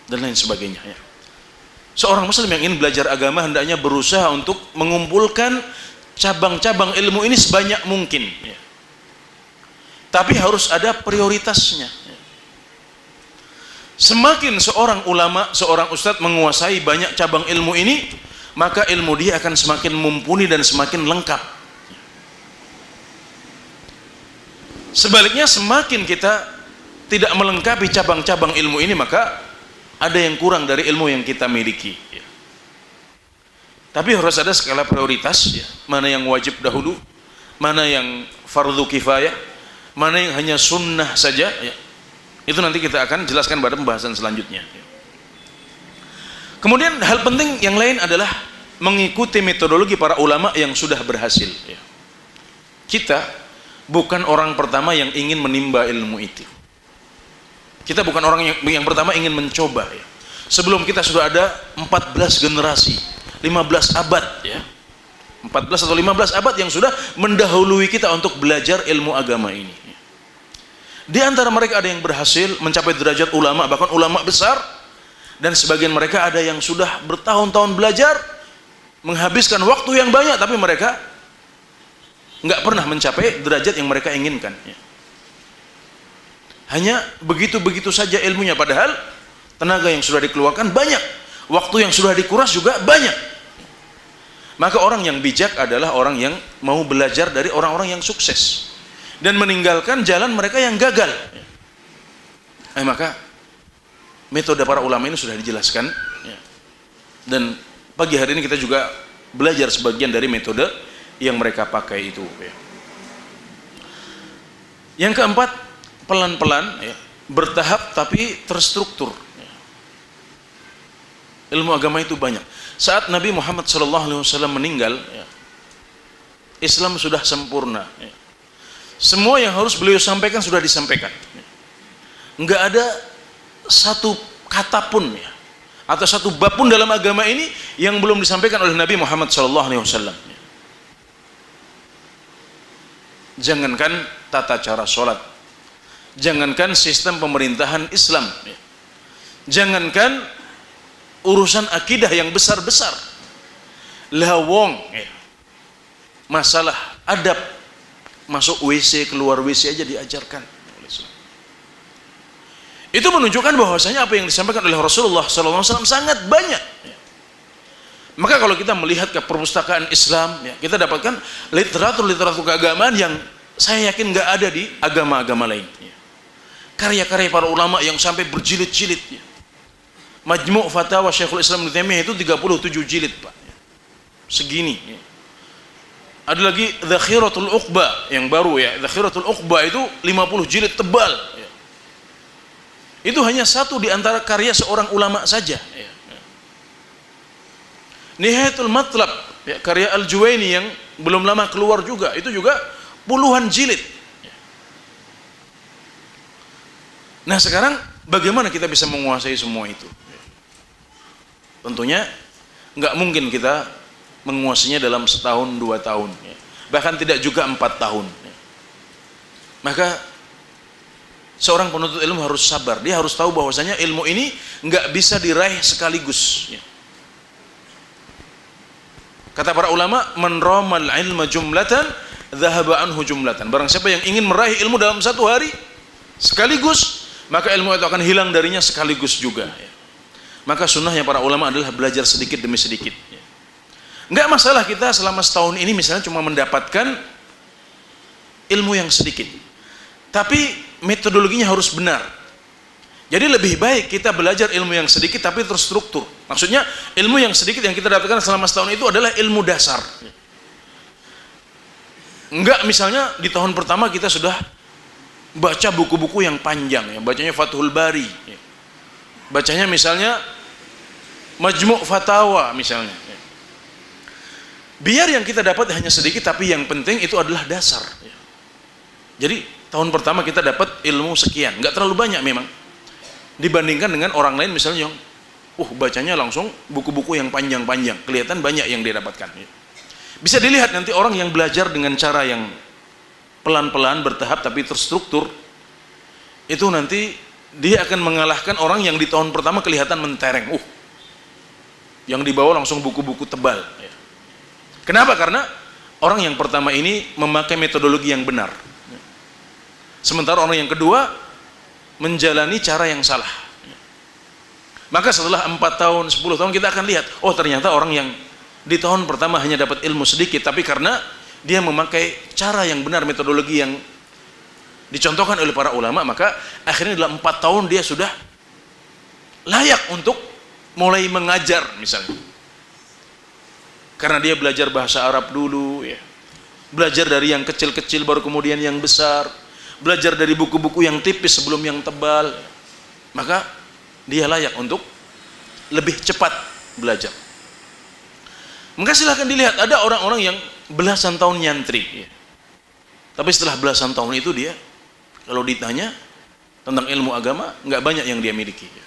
dan lain sebagainya. Seorang muslim yang ingin belajar agama hendaknya berusaha untuk mengumpulkan cabang-cabang ilmu ini sebanyak mungkin. Tapi harus ada prioritasnya. Semakin seorang ulama, seorang ustadz menguasai banyak cabang ilmu ini, maka ilmu dia akan semakin mumpuni dan semakin lengkap. Sebaliknya, semakin kita tidak melengkapi cabang-cabang ilmu ini, maka ada yang kurang dari ilmu yang kita miliki. Tapi harus ada skala prioritas, mana yang wajib dahulu, mana yang fardu kifayah, mana yang hanya sunnah saja. Itu nanti kita akan jelaskan pada pembahasan selanjutnya. Kemudian hal penting yang lain adalah mengikuti metodologi para ulama yang sudah berhasil. Kita bukan orang pertama yang ingin menimba ilmu itu. Kita bukan orang yang pertama ingin mencoba. Sebelum kita sudah ada 14 generasi, 15 abad, 14 atau 15 abad yang sudah mendahului kita untuk belajar ilmu agama ini. Di antara mereka ada yang berhasil mencapai derajat ulama, bahkan ulama besar, dan sebagian mereka ada yang sudah bertahun-tahun belajar, menghabiskan waktu yang banyak, tapi mereka nggak pernah mencapai derajat yang mereka inginkan. Hanya begitu-begitu saja ilmunya, padahal tenaga yang sudah dikeluarkan banyak, waktu yang sudah dikuras juga banyak. Maka orang yang bijak adalah orang yang mau belajar dari orang-orang yang sukses dan meninggalkan jalan mereka yang gagal. Maka metode para ulama ini sudah dijelaskan, dan pagi hari ini kita juga belajar sebagian dari metode yang mereka pakai itu. Yang keempat, pelan-pelan, bertahap tapi terstruktur. Ilmu agama itu banyak. Saat Nabi Muhammad SAW meninggal, Islam sudah sempurna. Semua yang harus beliau sampaikan sudah disampaikan. Enggak ada satu kata pun atau satu bab pun dalam agama ini yang belum disampaikan oleh Nabi Muhammad SAW. Jangankan tata cara sholat, jangankan sistem pemerintahan Islam, jangankan urusan akidah yang besar-besar, lawong, masalah adab, masuk WC, keluar WC aja diajarkan. Itu menunjukkan bahwasanya apa yang disampaikan oleh Rasulullah SAW sangat banyak. Maka kalau kita melihat ke perpustakaan Islam, kita dapatkan literatur keagamaan yang saya yakin nggak ada di agama-agama lain. Karya-karya para ulama yang sampai berjilid-jilid. Majmu' Fatawa Syekhul Islam Ibnu Taimiyah itu 37 jilid, Pak. Segini. Ada lagi Dzakhiratul Uqba yang baru ya. Dzakhiratul Uqba itu 50 jilid tebal. Ya. Itu hanya satu di antara karya seorang ulama saja. Ya. Nihayatul Matlab, ya, karya Al-Juwaini yang belum lama keluar juga. Itu juga puluhan jilid. Ya. Nah sekarang bagaimana kita bisa menguasai semua itu? Ya. Tentunya nggak mungkin kita menguasainya dalam setahun 2 tahun, ya. Bahkan tidak juga 4 tahun. Ya. Maka seorang penuntut ilmu harus sabar. Dia harus tahu bahwasanya ilmu ini nggak bisa diraih sekaligus. Ya. Kata para ulama, man ramal ilma jumlatan, dhahaba anhu jumlatan. Barang siapa yang ingin meraih ilmu dalam satu hari sekaligus, maka ilmu itu akan hilang darinya sekaligus juga. Ya. Maka sunnahnya para ulama adalah belajar sedikit demi sedikit. Ya. Enggak masalah kita selama setahun ini misalnya cuma mendapatkan ilmu yang sedikit, tapi metodologinya harus benar. Jadi lebih baik kita belajar ilmu yang sedikit tapi terstruktur. Maksudnya ilmu yang sedikit yang kita dapatkan selama setahun itu adalah ilmu dasar. Enggak misalnya di tahun pertama kita sudah baca buku-buku yang panjang, ya. Bacanya Fathul Bari, ya. Bacanya misalnya Majmu' Fatawa misalnya. Biar yang kita dapat hanya sedikit, tapi yang penting itu adalah dasar. Jadi tahun pertama kita dapat ilmu sekian, nggak terlalu banyak memang dibandingkan dengan orang lain misalnya yang bacanya langsung buku-buku yang panjang-panjang, kelihatan banyak yang dia dapatkan. Bisa dilihat nanti orang yang belajar dengan cara yang pelan-pelan bertahap tapi terstruktur, itu nanti dia akan mengalahkan orang yang di tahun pertama kelihatan mentereng, yang dibawa langsung buku-buku tebal. Kenapa? Karena orang yang pertama ini memakai metodologi yang benar, sementara orang yang kedua menjalani cara yang salah. Maka setelah 4 tahun, 10 tahun kita akan lihat, ternyata orang yang di tahun pertama hanya dapat ilmu sedikit, tapi karena dia memakai cara yang benar, metodologi yang dicontohkan oleh para ulama, maka akhirnya dalam 4 tahun dia sudah layak untuk mulai mengajar misalnya. Karena dia belajar bahasa Arab dulu, ya. Belajar dari yang kecil-kecil baru kemudian yang besar, belajar dari buku-buku yang tipis sebelum yang tebal, maka dia layak untuk lebih cepat belajar. Maka silahkan dilihat, ada orang-orang yang belasan tahun nyantri, ya. Tapi setelah belasan tahun itu dia kalau ditanya tentang ilmu agama nggak banyak yang dia miliki, ya.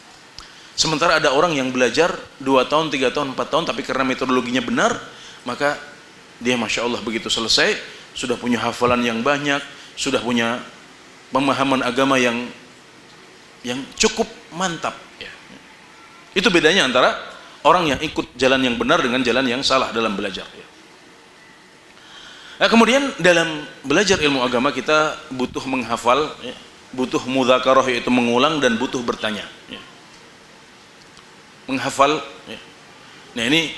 Sementara ada orang yang belajar 2 tahun, 3 tahun, 4 tahun, tapi karena metodologinya benar, maka dia Masya Allah begitu selesai, sudah punya hafalan yang banyak, sudah punya pemahaman agama yang cukup mantap. Ya. Itu bedanya antara orang yang ikut jalan yang benar dengan jalan yang salah dalam belajar. Ya. Nah, kemudian dalam belajar ilmu agama kita butuh menghafal, ya, butuh mudzakarah yaitu mengulang, dan butuh bertanya. Ya. Menghafal, ya. Nah ini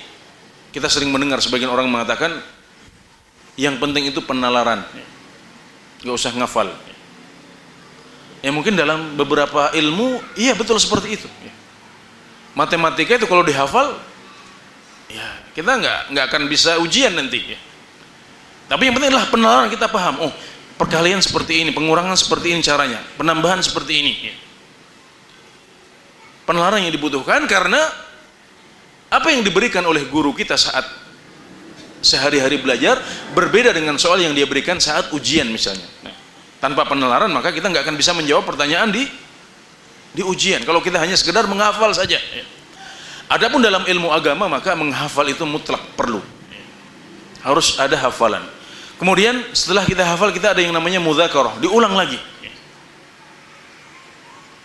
kita sering mendengar sebagian orang mengatakan yang penting itu penalaran, ya. Gak usah ngafal, ya. Ya mungkin dalam beberapa ilmu iya betul seperti itu, ya. Matematika itu kalau dihafal, ya kita nggak akan bisa ujian nanti, ya. Tapi yang penting adalah penalaran, kita paham, perkalian seperti ini, pengurangan seperti ini caranya, penambahan seperti ini, ya. Penalaran yang dibutuhkan karena apa yang diberikan oleh guru kita saat sehari-hari belajar berbeda dengan soal yang dia berikan saat ujian misalnya. Nah, tanpa penalaran maka kita nggak akan bisa menjawab pertanyaan di ujian kalau kita hanya sekedar menghafal saja. Adapun dalam ilmu agama maka menghafal itu mutlak perlu, harus ada hafalan. Kemudian setelah kita hafal kita ada yang namanya mudzakarah, diulang lagi.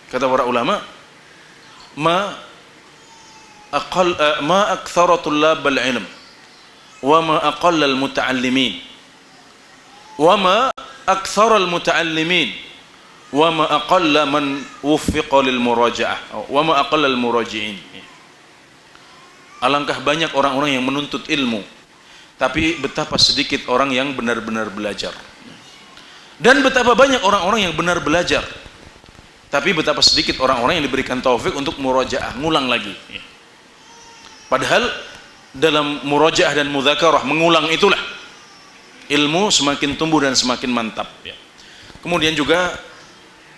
Kata para ulama, ma aktsara tullabal ilm wa ma aqalla al muta'allimin wa ma aktsara al muta'allimin wa ma aqalla man wuffiqa lil muraja'ah wa ma aqalla al muraji'in. Alangkah banyak orang-orang yang menuntut ilmu, tapi betapa sedikit orang yang benar-benar belajar. Dan betapa banyak orang-orang yang benar belajar, tapi betapa sedikit orang-orang yang diberikan taufik untuk murajaah, ngulang lagi. Padahal dalam murajaah dan mudzakarah, mengulang itulah ilmu semakin tumbuh dan semakin mantap ya. Kemudian juga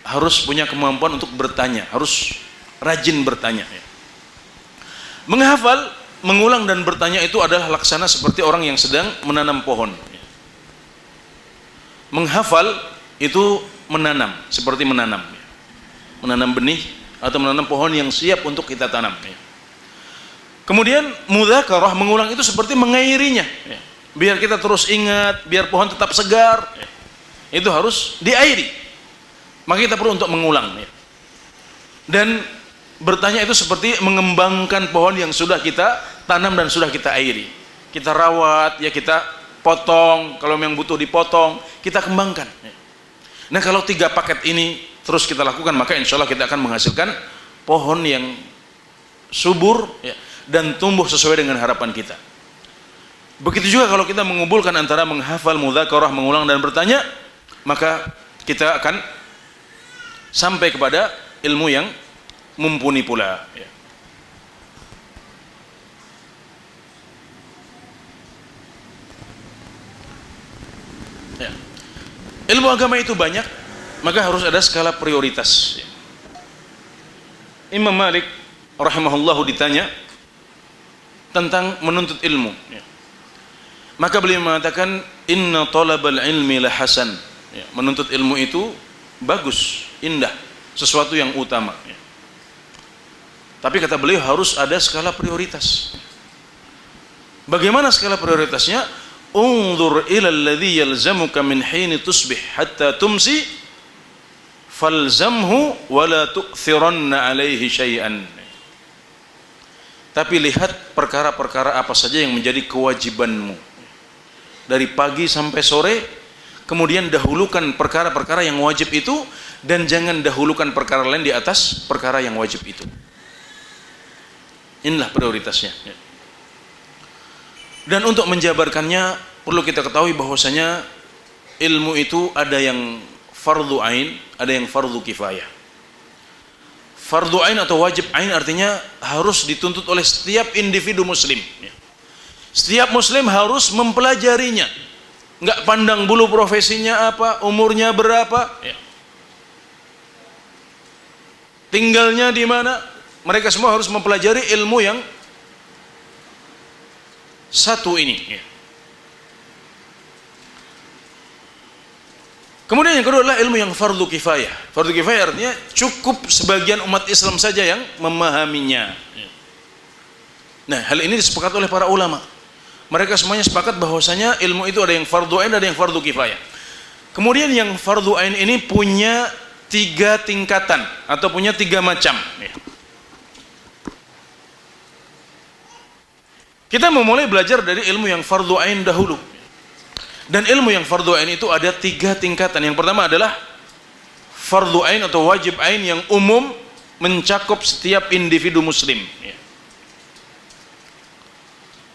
harus punya kemampuan untuk bertanya, harus rajin bertanya ya. Menghafal, mengulang dan bertanya itu adalah laksana seperti orang yang sedang menanam pohon ya. Menghafal itu menanam, seperti menanam ya. Menanam benih atau menanam pohon yang siap untuk kita tanam ya. Kemudian mudzakarah, mengulang itu seperti mengairinya ya. Biar kita terus ingat, biar pohon tetap segar ya. Itu harus diairi. Maka kita perlu untuk mengulang ya. Dan bertanya itu seperti mengembangkan pohon yang sudah kita tanam dan sudah kita airi. Kita rawat ya, kita potong, kalau yang butuh dipotong, kita kembangkan ya. Nah kalau 3 paket ini terus kita lakukan, maka insya Allah kita akan menghasilkan pohon yang subur ya, dan tumbuh sesuai dengan harapan kita. Begitu juga kalau kita mengumpulkan antara menghafal, mudzakarah, mengulang dan bertanya, maka kita akan sampai kepada ilmu yang mumpuni pula ya. Ya. Ilmu agama itu banyak, maka harus ada skala prioritas ya. Imam Malik rahimahullahu ditanya tentang menuntut ilmu ya. Maka beliau mengatakan inna talabal ilmi la hasan ya, menuntut ilmu itu bagus, indah, sesuatu yang utama ya. Tapi kata beliau harus ada skala prioritas. Bagaimana skala prioritasnya? Unzur ila alladhi yalzamuka min hini tusbih hatta tumsi falzamhu wa la tu'thiranna alaihi syai'an. Tapi lihat perkara-perkara apa saja yang menjadi kewajibanmu dari pagi sampai sore, kemudian dahulukan perkara-perkara yang wajib itu dan jangan dahulukan perkara lain di atas perkara yang wajib itu. Inilah prioritasnya. Dan untuk menjabarkannya perlu kita ketahui bahwasanya ilmu itu ada yang fardu ain, ada yang fardu kifayah. Fardu ain atau wajib ain artinya harus dituntut oleh setiap individu muslim. Setiap muslim harus mempelajarinya. Enggak pandang bulu profesinya apa, umurnya berapa, tinggalnya di mana. Mereka semua harus mempelajari ilmu yang satu ini. Kemudian yang kedua adalah ilmu yang fardu kifayah. Fardu kifayah artinya cukup sebagian umat Islam saja yang memahaminya. Nah, hal ini disepakati oleh para ulama. Mereka semuanya sepakat bahwasanya ilmu itu ada yang fardu ain, ada yang fardu kifayah. Kemudian yang fardu ain ini punya 3 tingkatan atau punya 3 macam. Kita memulai belajar dari ilmu yang fardu ain dahulu. Dan ilmu yang fardu ain itu ada 3 tingkatan. Yang pertama adalah fardu ain atau wajib ain yang umum, mencakup setiap individu muslim.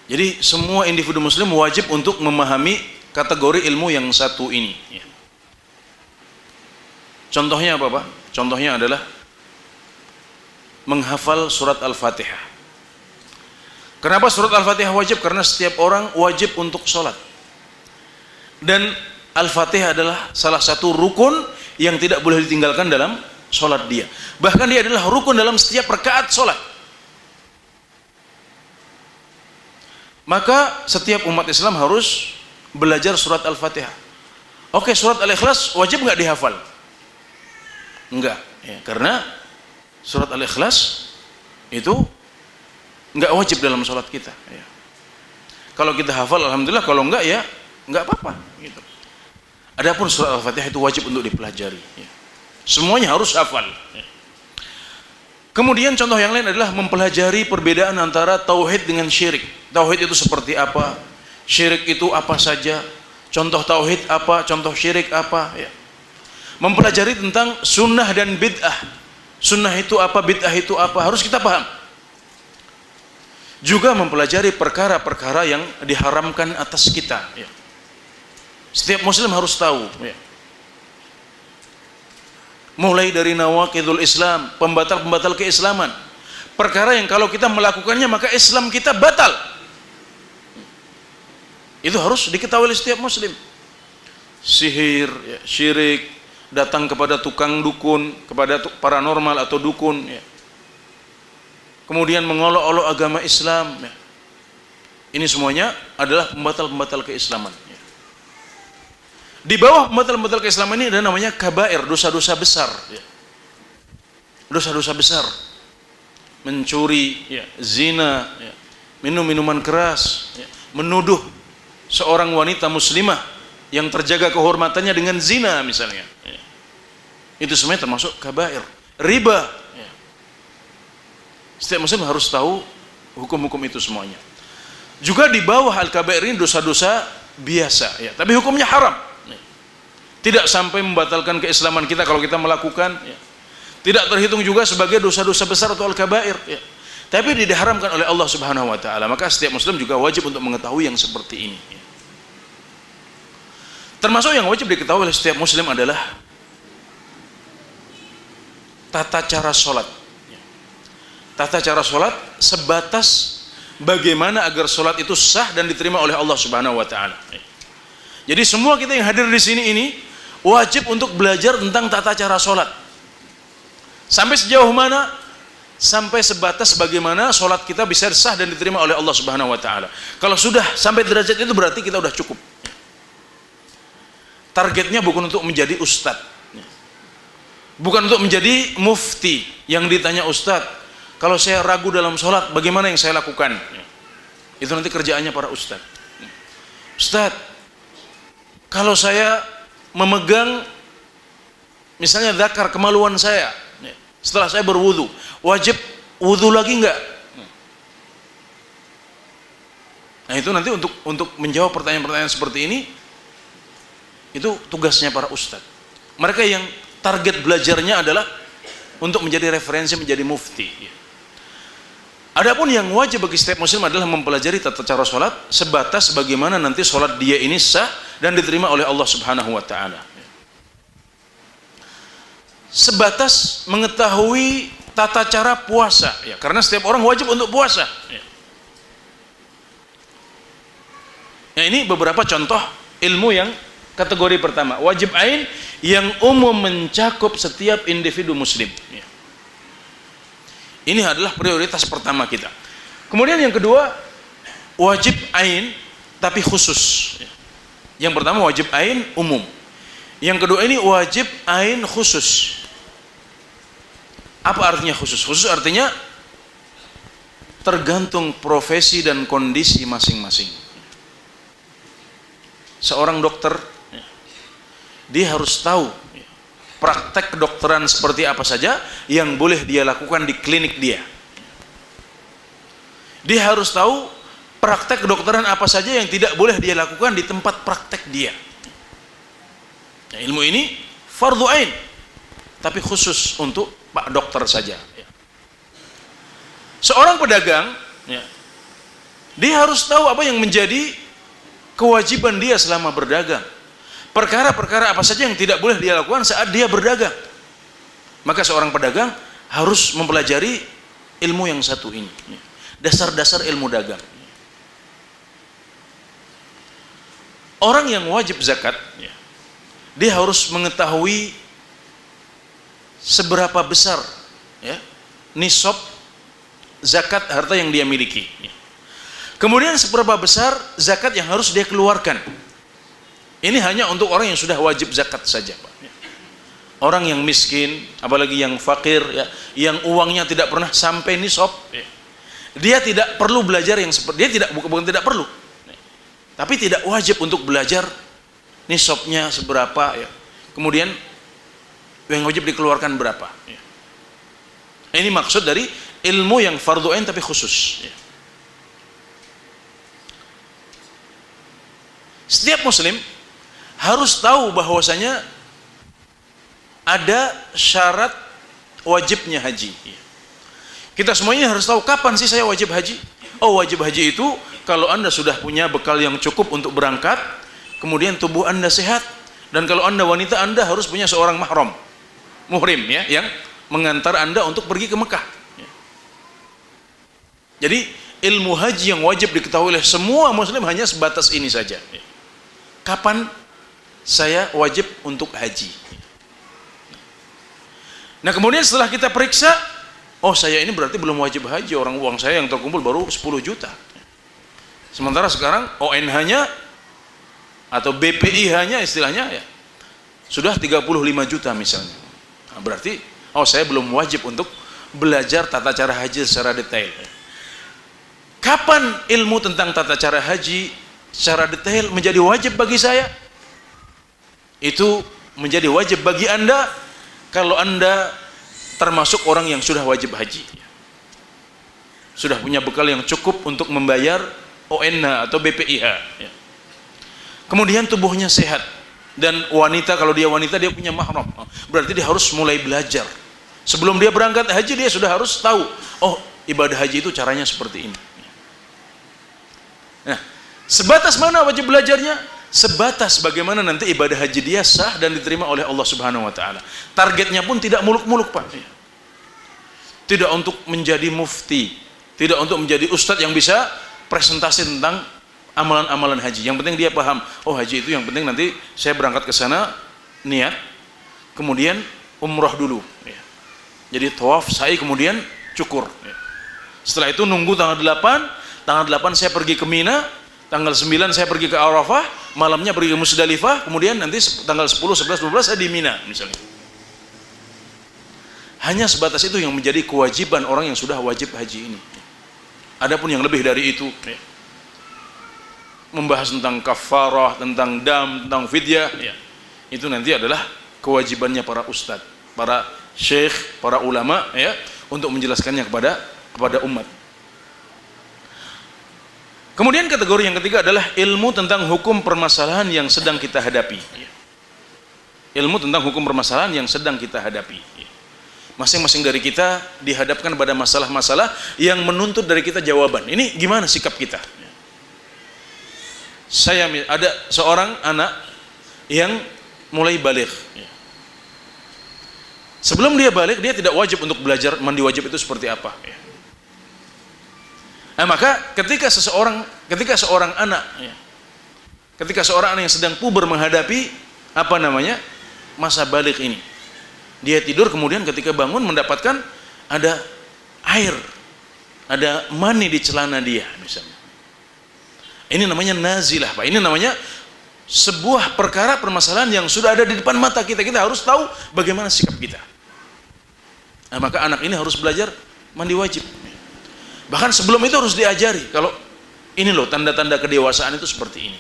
Jadi semua individu muslim wajib untuk memahami kategori ilmu yang satu ini. Contohnya apa Pak? Contohnya adalah menghafal surat Al-Fatihah. Kenapa surat Al-Fatihah wajib? Karena setiap orang wajib untuk sholat. Dan Al-Fatihah adalah salah satu rukun yang tidak boleh ditinggalkan dalam sholat dia. Bahkan dia adalah rukun dalam setiap rakaat sholat. Maka setiap umat Islam harus belajar surat Al-Fatihah. Oke, surat Al-Ikhlas wajib nggak dihafal? Enggak, ya, karena surat Al-Ikhlas itu nggak wajib dalam sholat kita. Ya. Kalau kita hafal, alhamdulillah. Kalau enggak, ya nggak apa-apa. Gitu. Adapun surat Al-Fatihah itu wajib untuk dipelajari. Ya. Semuanya harus hafal. Ya. Kemudian contoh yang lain adalah mempelajari perbedaan antara tauhid dengan syirik. Tauhid itu seperti apa? Syirik itu apa saja? Contoh tauhid apa? Contoh syirik apa? Ya. Mempelajari tentang sunnah dan bid'ah. Sunnah itu apa? Bid'ah itu apa? Harus kita paham. Juga mempelajari perkara-perkara yang diharamkan atas kita. Ya. Setiap muslim harus tahu. Ya. Mulai dari nawaqidul Islam, pembatal-pembatal keislaman. Perkara yang kalau kita melakukannya maka Islam kita batal. Itu harus diketahui oleh setiap muslim. Sihir, ya, syirik, datang kepada tukang dukun, kepada paranormal atau dukun, ya. Kemudian mengolok-olok agama Islam, ya. Ini semuanya adalah pembatal-pembatal keislaman, ya. Di bawah pembatal-pembatal keislaman ini ada namanya kabair, dosa-dosa besar, ya. Dosa-dosa besar, mencuri, ya, zina, ya, minum minuman keras, ya, menuduh seorang wanita muslimah yang terjaga kehormatannya dengan zina misalnya, ya. Itu semuanya termasuk kabair. Riba, ya. Setiap muslim harus tahu hukum-hukum itu semuanya. Juga di bawah al-kabair ini dosa-dosa biasa, ya, tapi hukumnya haram, ya. Tidak sampai membatalkan keislaman kita kalau kita melakukan, ya. Tidak terhitung juga sebagai dosa-dosa besar atau al-kabair, ya. Tapi diharamkan oleh Allah Subhanahu wa taala. Maka setiap muslim juga wajib untuk mengetahui yang seperti ini, ya. Termasuk yang wajib diketahui oleh setiap muslim adalah tata cara sholat. Tata cara sholat sebatas bagaimana agar sholat itu sah dan diterima oleh Allah Subhanahu wa taala. Jadi semua kita yang hadir di sini ini wajib untuk belajar tentang tata cara sholat. Sampai sejauh mana? Sampai sebatas bagaimana sholat kita bisa sah dan diterima oleh Allah Subhanahu wa taala. Kalau sudah sampai derajat itu berarti kita sudah cukup. Targetnya bukan untuk menjadi ustadz, bukan untuk menjadi mufti yang ditanya ustadz, kalau saya ragu dalam sholat bagaimana yang saya lakukan. Itu nanti kerjaannya para ustadz. Ustadz, kalau saya memegang misalnya dzakar kemaluan saya setelah saya berwudu, wajib wudu lagi enggak? Nah itu nanti untuk menjawab pertanyaan-pertanyaan seperti ini, itu tugasnya para ustadz. Mereka yang target belajarnya adalah untuk menjadi referensi, menjadi mufti. Adapun yang wajib bagi setiap muslim adalah mempelajari tata cara sholat sebatas bagaimana nanti sholat dia ini sah dan diterima oleh Allah Subhanahu wa taala. Sebatas mengetahui tata cara puasa, ya, karena setiap orang wajib untuk puasa. Ya, ini beberapa contoh ilmu yang kategori pertama, wajib ain yang umum mencakup setiap individu muslim. Ini adalah prioritas pertama kita. Kemudian yang kedua, wajib ain tapi khusus. Yang pertama wajib ain umum. Yang kedua ini wajib ain khusus. Apa artinya khusus? Khusus artinya tergantung profesi dan kondisi masing-masing. Seorang dokter, dia harus tahu praktek kedokteran seperti apa saja yang boleh dia lakukan di klinik dia. Dia harus tahu praktek kedokteran apa saja yang tidak boleh dia lakukan di tempat praktek dia. Nah, ilmu ini fardhu ain, tapi khusus untuk pak dokter saja. Seorang pedagang, dia harus tahu apa yang menjadi kewajiban dia selama berdagang. Perkara-perkara apa saja yang tidak boleh dia lakukan saat dia berdagang. Maka seorang pedagang harus mempelajari ilmu yang satu ini, dasar-dasar ilmu dagang. Orang yang wajib zakat, dia harus mengetahui seberapa besar, ya, nisab zakat harta yang dia miliki. Kemudian seberapa besar zakat yang harus dia keluarkan. Ini hanya untuk orang yang sudah wajib zakat saja, Pak. Orang yang miskin, apalagi yang fakir, ya, yang uangnya tidak pernah sampai nisab, dia tidak perlu belajar yang seperti, dia bukan tidak perlu, tapi tidak wajib untuk belajar nisabnya seberapa, ya. Kemudian yang wajib dikeluarkan berapa. Ini maksud dari ilmu yang fardhu ain tapi khusus. Setiap muslim harus tahu bahwasanya ada syarat wajibnya haji. Kita semuanya harus tahu kapan sih saya wajib haji. Oh, wajib haji itu kalau Anda sudah punya bekal yang cukup untuk berangkat, kemudian tubuh Anda sehat, dan kalau Anda wanita, Anda harus punya seorang muhrim, ya, yang mengantar Anda untuk pergi ke Mekah. Jadi ilmu haji yang wajib diketahui oleh semua muslim hanya sebatas ini saja. Kapan saya wajib untuk haji? Nah kemudian setelah kita periksa, oh saya ini berarti belum wajib haji, orang uang saya yang terkumpul baru 10 juta. Sementara sekarang ONH-nya atau BPIH-nya istilahnya ya sudah 35 juta misalnya. Nah, berarti oh saya belum wajib untuk belajar tata cara haji secara detail. Kapan ilmu tentang tata cara haji secara detail menjadi wajib bagi saya? Itu menjadi wajib bagi Anda kalau Anda termasuk orang yang sudah wajib haji. Sudah punya bekal yang cukup untuk membayar ONH atau BPIH. Kemudian tubuhnya sehat. Dan wanita, kalau dia wanita dia punya mahram. Berarti dia harus mulai belajar. Sebelum dia berangkat haji dia sudah harus tahu, oh ibadah haji itu caranya seperti ini. Nah, sebatas mana wajib belajarnya? Sebatas bagaimana nanti ibadah haji dia sah dan diterima oleh Allah Subhanahu wa taala. Targetnya pun tidak muluk-muluk, Pak. Tidak untuk menjadi mufti, tidak untuk menjadi ustadz yang bisa presentasi tentang amalan-amalan haji. Yang penting dia paham, oh haji itu yang penting nanti saya berangkat ke sana niat, kemudian umrah dulu. Jadi tawaf, sa'i, kemudian cukur. Setelah itu nunggu tanggal 8 saya pergi ke Mina, tanggal 9 saya pergi ke Arafah, malamnya pergi ke Musdalifah, kemudian nanti tanggal 10, 11, 12 saya di Mina misalnya. Hanya sebatas itu yang menjadi kewajiban orang yang sudah wajib haji ini. Adapun yang lebih dari itu, membahas tentang kafarah, tentang dam, tentang fidyah, itu nanti adalah kewajibannya para ustadz, para syekh, para ulama untuk menjelaskannya kepada umat. Kemudian kategori yang ketiga adalah ilmu tentang hukum permasalahan yang sedang kita hadapi. Ilmu tentang hukum permasalahan yang sedang kita hadapi. Masing-masing dari kita dihadapkan pada masalah-masalah yang menuntut dari kita jawaban. Ini gimana sikap kita? Ada seorang anak yang mulai baligh. Sebelum dia baligh, dia tidak wajib untuk belajar mandi wajib itu seperti apa. Nah, maka ketika seorang anak yang sedang puber menghadapi masa baligh ini, dia tidur, kemudian ketika bangun mendapatkan ada air, ada mani di celana dia misalnya. Ini namanya nazilah, Pak. Ini namanya sebuah permasalahan yang sudah ada di depan mata kita. Kita harus tahu bagaimana sikap kita. Nah, maka anak ini harus belajar mandi wajib. Bahkan sebelum itu harus diajari kalau ini loh tanda-tanda kedewasaan itu seperti ini.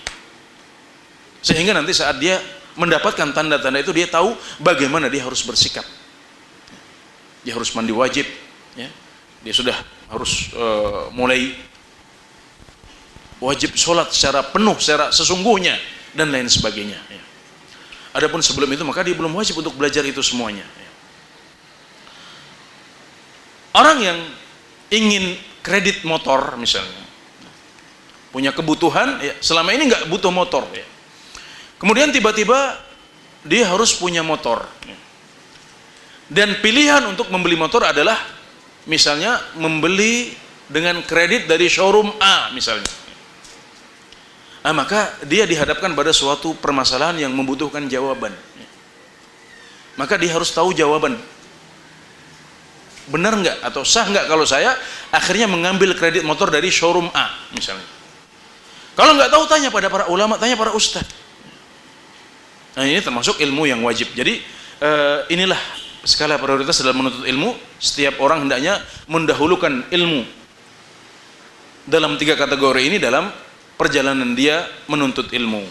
Sehingga nanti saat dia mendapatkan tanda-tanda itu dia tahu bagaimana dia harus bersikap. Dia harus mandi wajib, dia sudah harus mulai wajib sholat secara penuh, secara sesungguhnya dan lain sebagainya. Adapun sebelum itu maka dia belum wajib untuk belajar itu semuanya. Orang yang ingin kredit motor misalnya, punya kebutuhan, selama ini nggak butuh motor, kemudian tiba-tiba dia harus punya motor, dan pilihan untuk membeli motor adalah misalnya membeli dengan kredit dari showroom A misalnya. Nah, maka dia dihadapkan pada suatu permasalahan yang membutuhkan jawaban. Maka dia harus tahu jawaban. Benar nggak atau sah nggak kalau saya akhirnya mengambil kredit motor dari showroom A misalnya. Kalau nggak tahu tanya pada para ulama, tanya para ustadz. Nah, ini termasuk ilmu yang wajib. Jadi inilah skala prioritas dalam menuntut ilmu. Setiap orang hendaknya mendahulukan ilmu dalam 3 kategori ini dalam perjalanan dia menuntut ilmu.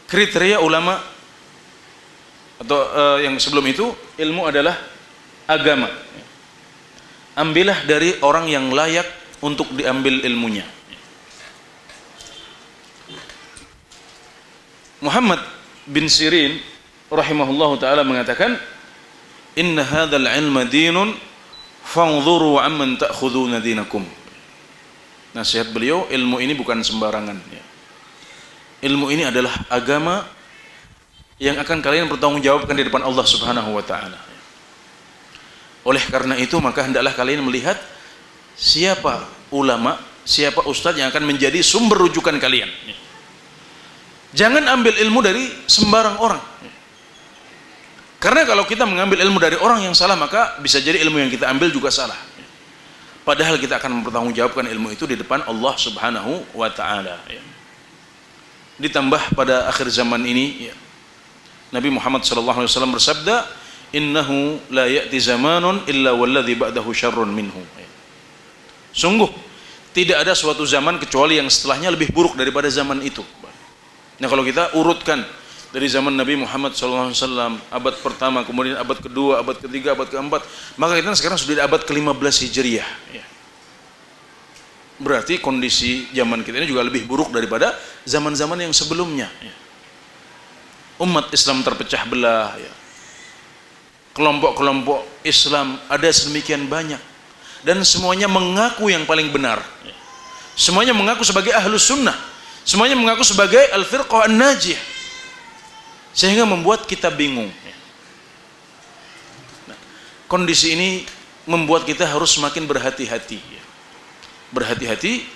Kriteria ulama atau yang sebelum itu, ilmu adalah agama. Ambillah dari orang yang layak untuk diambil ilmunya. Muhammad bin Sirin rahimahullahu taala mengatakan, "Inna hadzal ilma dinun fanzuru amman ta'khuduna dinakum." Nasihat beliau, ilmu ini bukan sembarangan. Ilmu ini adalah agama yang akan kalian bertanggungjawabkan di depan Allah Subhanahu wa taala. Oleh karena itu maka hendaklah kalian melihat siapa ulama, siapa ustadz yang akan menjadi sumber rujukan kalian. Jangan ambil ilmu dari sembarang orang. Karena kalau kita mengambil ilmu dari orang yang salah, maka bisa jadi ilmu yang kita ambil juga salah. Padahal kita akan mempertanggungjawabkan ilmu itu di depan Allah Subhanahu wa taala. Ditambah pada akhir zaman ini, Nabi Muhammad SAW bersabda, "Innahu la ya'ti zamanun illa walladhi ba'dahu syarrun minhu." Sungguh tidak ada suatu zaman kecuali yang setelahnya lebih buruk daripada zaman itu. Nah, kalau kita urutkan dari zaman Nabi Muhammad SAW, abad pertama, kemudian abad kedua, abad ketiga, abad keempat, maka kita sekarang sudah di abad ke-15 Hijriah. Berarti kondisi zaman kita ini juga lebih buruk daripada zaman-zaman yang sebelumnya. Umat Islam terpecah belah. Kelompok-kelompok Islam ada sedemikian banyak. Dan semuanya mengaku yang paling benar. Semuanya mengaku sebagai ahlus sunnah. Semuanya mengaku sebagai al-firqah an-najiyah. Sehingga membuat kita bingung. Nah, kondisi ini membuat kita harus semakin berhati-hati. Berhati-hati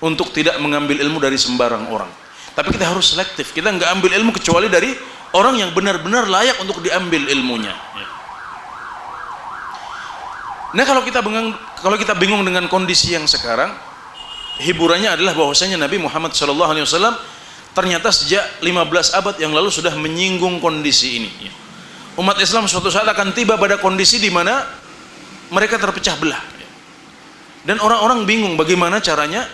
untuk tidak mengambil ilmu dari sembarang orang. Tapi kita harus selektif. Kita nggak ambil ilmu kecuali dari orang yang benar-benar layak untuk diambil ilmunya. Nah, kalau kita bingung dengan kondisi yang sekarang, hiburannya adalah bahwasanya Nabi Muhammad SAW ternyata sejak 15 abad yang lalu sudah menyinggung kondisi ini. Umat Islam suatu saat akan tiba pada kondisi di mana mereka terpecah belah. Dan orang-orang bingung bagaimana caranya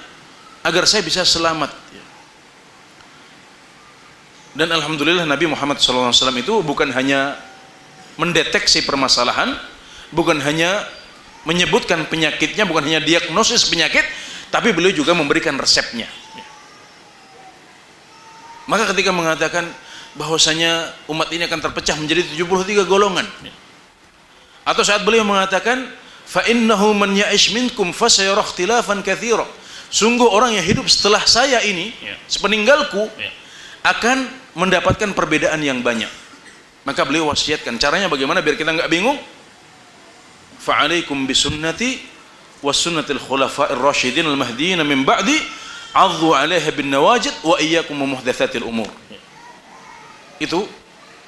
agar saya bisa selamat. Dan alhamdulillah Nabi Muhammad SAW itu bukan hanya mendeteksi permasalahan, bukan hanya menyebutkan penyakitnya, bukan hanya diagnosis penyakit, tapi beliau juga memberikan resepnya. Maka ketika mengatakan bahwasanya umat ini akan terpecah menjadi 73 golongan, atau saat beliau mengatakan fa innahu man ya'ish minkum fasayara ikhtilafan katsira, sungguh orang yang hidup setelah saya ini, sepeninggalku, akan mendapatkan perbedaan yang banyak. Maka beliau wasiatkan caranya bagaimana biar kita enggak bingung. Fa'alaikum bisunnati was sunnatil khulafa'ir rasyidin al mahdiyyin min ba'di 'addu 'alaiha bin nawajid wa iyyakum muhdatsatil umur. Itu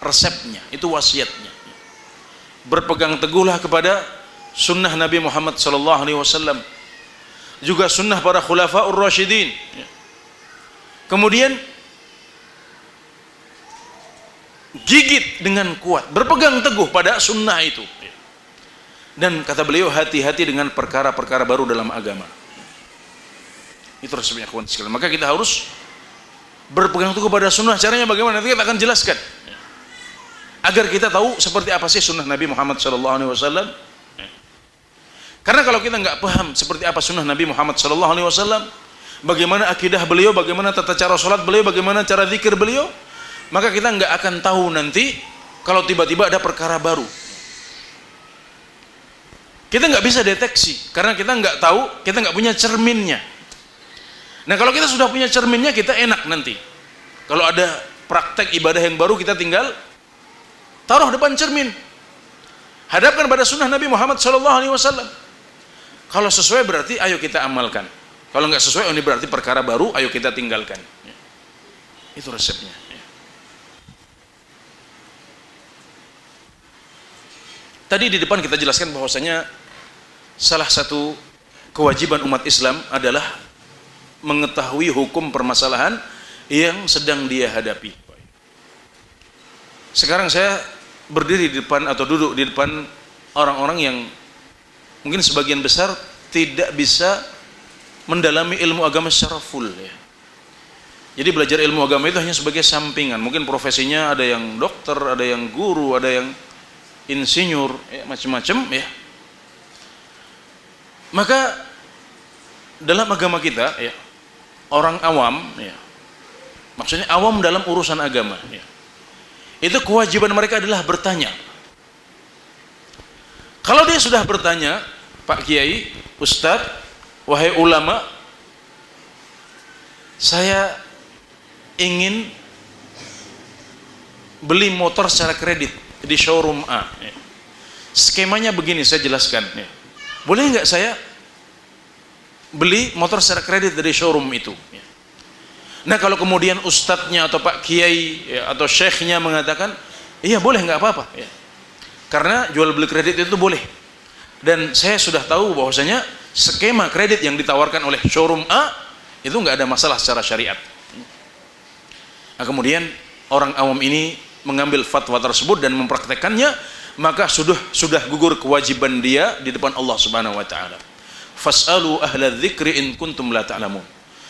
resepnya, itu wasiatnya. Berpegang teguhlah kepada sunnah Nabi Muhammad SAW, juga sunnah para khulafa'ur rasyidin. Kemudian gigit dengan kuat, berpegang teguh pada sunnah itu. Dan kata beliau, hati-hati dengan perkara-perkara baru dalam agama. Itu resepnya, kawan sekalian. Maka kita harus berpegang teguh pada sunnah. Caranya bagaimana? Nanti kita akan jelaskan, agar kita tahu seperti apa sih sunnah Nabi Muhammad SAW. Karena kalau kita nggak paham seperti apa sunnah Nabi Muhammad SAW, bagaimana akidah beliau, bagaimana tata cara sholat beliau, bagaimana cara zikir beliau, maka kita nggak akan tahu nanti kalau tiba-tiba ada perkara baru. Kita nggak bisa deteksi karena kita nggak tahu, kita nggak punya cerminnya. Nah, kalau kita sudah punya cerminnya, kita enak nanti. Kalau ada praktek ibadah yang baru, kita tinggal taruh depan cermin, hadapkan pada sunnah Nabi Muhammad SAW. Kalau sesuai berarti ayo kita amalkan. Kalau nggak sesuai, ini berarti perkara baru, ayo kita tinggalkan. Itu resepnya. Tadi di depan kita jelaskan bahwasanya salah satu kewajiban umat Islam adalah mengetahui hukum permasalahan yang sedang dia hadapi. Sekarang saya berdiri di depan atau duduk di depan orang-orang yang mungkin sebagian besar tidak bisa mendalami ilmu agama secara full, ya. Jadi belajar ilmu agama itu hanya sebagai sampingan. Mungkin profesinya ada yang dokter, ada yang guru, ada yang insinyur, ya, macam-macam, ya. Maka dalam agama kita, ya, orang awam, ya, maksudnya awam dalam urusan agama, ya, itu kewajiban mereka adalah bertanya. Kalau dia sudah bertanya, Pak Kiai, Ustadz, wahai ulama, saya ingin beli motor secara kredit di showroom A, ya. skemanya begini, saya jelaskan. Ya. Boleh nggak saya beli motor secara kredit dari showroom itu? Ya. Nah kalau kemudian ustadznya atau Pak Kiai ya, atau syekhnya mengatakan, iya boleh, nggak apa-apa. Ya. Karena jual beli kredit itu boleh. Dan saya sudah tahu bahwasanya skema kredit yang ditawarkan oleh showroom A itu nggak ada masalah secara syariat. Nah, kemudian orang awam ini mengambil fatwa tersebut dan mempraktekannya, maka sudah gugur kewajiban dia di depan Allah Subhanahu wa taala. Fas'alu ahla dzikri in kuntum la ta'lamun.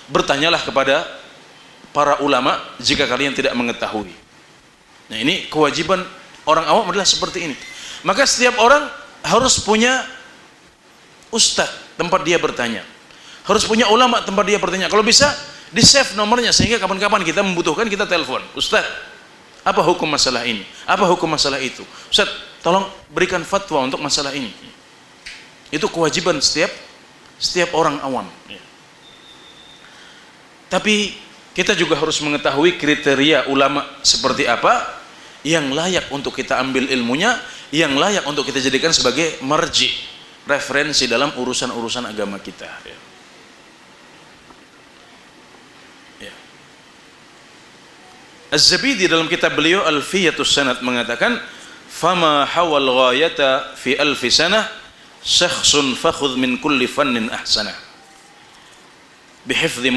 Bertanyalah kepada para ulama jika kalian tidak mengetahui. Nah, ini kewajiban orang awam adalah seperti ini. Maka setiap orang harus punya ustadz tempat dia bertanya. Harus punya ulama tempat dia bertanya. Kalau bisa di save nomornya sehingga kapan-kapan kita membutuhkan kita telepon. Ustadz, apa hukum masalah ini? Apa hukum masalah itu? Ustadz, tolong berikan fatwa untuk masalah ini. Itu kewajiban setiap orang awam. Tapi kita juga harus mengetahui kriteria ulama seperti apa yang layak untuk kita ambil ilmunya, yang layak untuk kita jadikan sebagai marji, referensi dalam urusan-urusan agama kita. Az-Zabidi dalam kitab beliau Alfiyatus Sanad mengatakan, fama hawal ghayata fi alfi sanah syakhsun fakhudh min kulli fannin ahsanah bihifdhi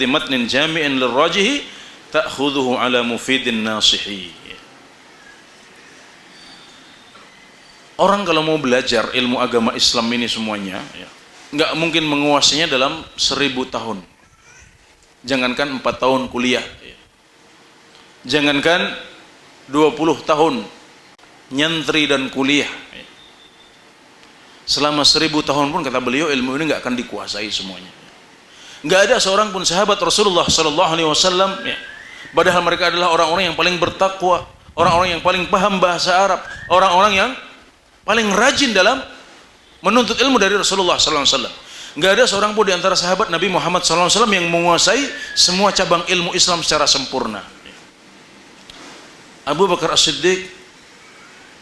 matnin jami'in lirrajihi ta'khudhuhu ala mufidin nasihi. Orang kalau mau belajar ilmu agama Islam ini semuanya ya, nggak mungkin menguasainya dalam 1000 tahun. Jangankan 4 tahun kuliah ya. Jangankan 20 tahun nyantri dan kuliah. Selama 1000 tahun pun kata beliau ilmu ini nggak akan dikuasai semuanya. Nggak ada seorang pun sahabat Rasulullah Sallallahu Alaihi Wasallam, ya, padahal mereka adalah orang-orang yang paling bertakwa, orang-orang yang paling paham bahasa Arab, orang-orang yang paling rajin dalam menuntut ilmu dari Rasulullah Sallallahu Alaihi Wasallam. Nggak ada seorang pun di antara sahabat Nabi Muhammad Sallallahu Alaihi Wasallam yang menguasai semua cabang ilmu Islam secara sempurna. Abu Bakar As-Siddiq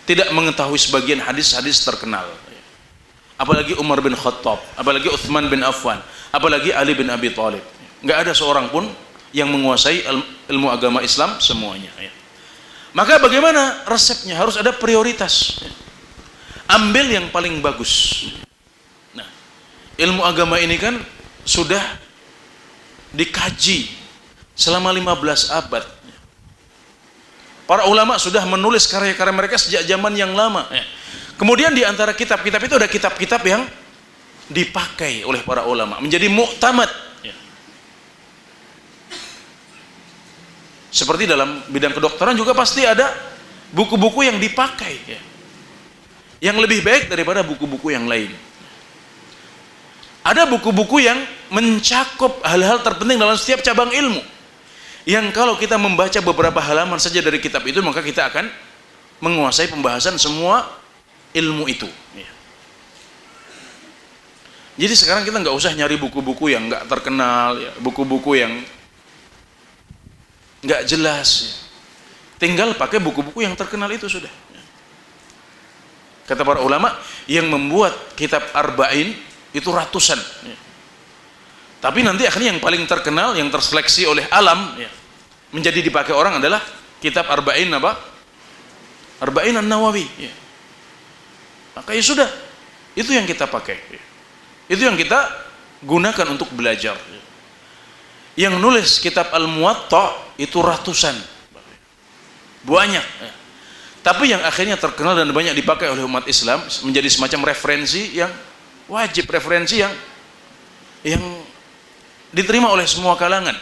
tidak mengetahui sebagian hadis-hadis terkenal, apalagi Umar bin Khattab, apalagi Uthman bin Affan, apalagi Ali bin Abi Thalib. Nggak ada seorang pun yang menguasai ilmu agama Islam semuanya. Maka bagaimana resepnya? Harus ada prioritas. Ambil yang paling bagus. Nah, ilmu agama ini kan sudah dikaji selama 15 abad. Para ulama sudah menulis karya-karya mereka sejak zaman yang lama. Kemudian di antara kitab-kitab itu ada kitab-kitab yang dipakai oleh para ulama, menjadi mu'tamad. Seperti dalam bidang kedokteran juga pasti ada buku-buku yang dipakai, yang lebih baik daripada buku-buku yang lain. Ada buku-buku yang mencakup hal-hal terpenting dalam setiap cabang ilmu, yang kalau kita membaca beberapa halaman saja dari kitab itu, maka kita akan menguasai pembahasan semua ilmu itu. Jadi sekarang kita nggak usah nyari buku-buku yang nggak terkenal, buku-buku yang nggak jelas. Tinggal pakai buku-buku yang terkenal itu sudah. Kata para ulama, yang membuat kitab Arba'in itu ratusan. Tapi nanti akhirnya yang paling terkenal, yang terseleksi oleh alam menjadi dipakai orang adalah kitab Arba'in apa? Arba'in An-Nawawi. Maka ya sudah, itu yang kita pakai. Itu yang kita gunakan untuk belajar. Yang nulis kitab Al-Muwatta itu ratusan, banyak. Tapi yang akhirnya terkenal dan banyak dipakai oleh umat Islam menjadi semacam referensi yang wajib, referensi yang diterima oleh semua kalangan.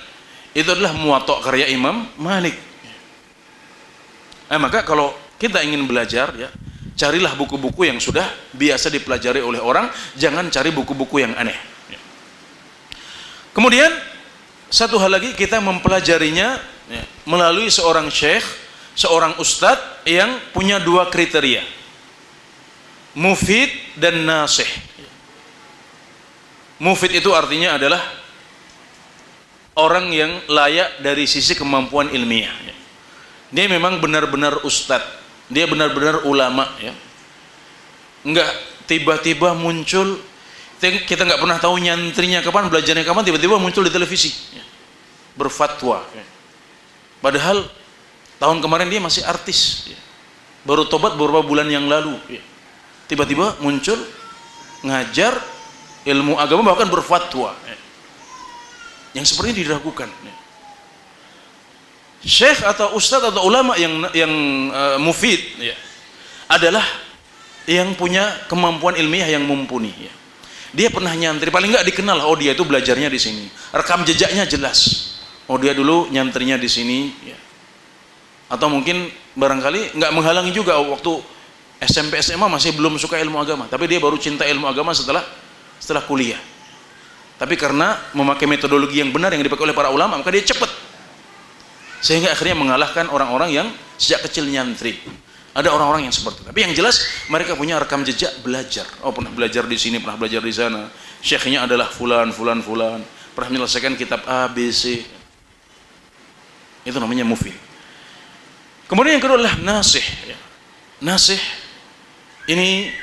Itu adalah Muwatta karya Imam Malik. Maka kalau kita ingin belajar, carilah buku-buku yang sudah biasa dipelajari oleh orang, jangan cari buku-buku yang aneh. Kemudian satu hal lagi, kita mempelajarinya melalui seorang syekh, seorang ustadz yang punya 2 kriteria, mufid dan nasih. Mufid itu artinya adalah orang yang layak dari sisi kemampuan ilmiah. Dia memang benar-benar ustadz, dia benar-benar ulama, Enggak tiba-tiba muncul, kita nggak pernah tahu nyantrinya kapan, belajarnya kapan, tiba-tiba muncul di televisi berfatwa. Padahal tahun kemarin dia masih artis, baru tobat beberapa bulan yang lalu, tiba-tiba muncul ngajar ilmu agama bahkan berfatwa. Yang seperti ini diragukan. Syekh atau ustadz atau ulama yang mufid adalah yang punya kemampuan ilmiah yang mumpuni. Dia pernah nyantri, paling nggak dikenal, oh dia itu belajarnya di sini, rekam jejaknya jelas, oh dia dulu nyantrinya di sini, atau mungkin barangkali nggak menghalangi juga waktu SMP SMA masih belum suka ilmu agama, tapi dia baru cinta ilmu agama setelah kuliah. Tapi karena memakai metodologi yang benar yang dipakai oleh para ulama, maka dia cepat, sehingga akhirnya mengalahkan orang-orang yang sejak kecil nyantri. Ada orang-orang yang seperti itu. Tapi yang jelas mereka punya rekam jejak belajar. Oh, pernah belajar di sini, pernah belajar di sana. Syekhnya adalah fulan. Pernah menyelesaikan kitab A, B, C. Itu namanya mufid. Kemudian yang kedua adalah nasih. Nasih ini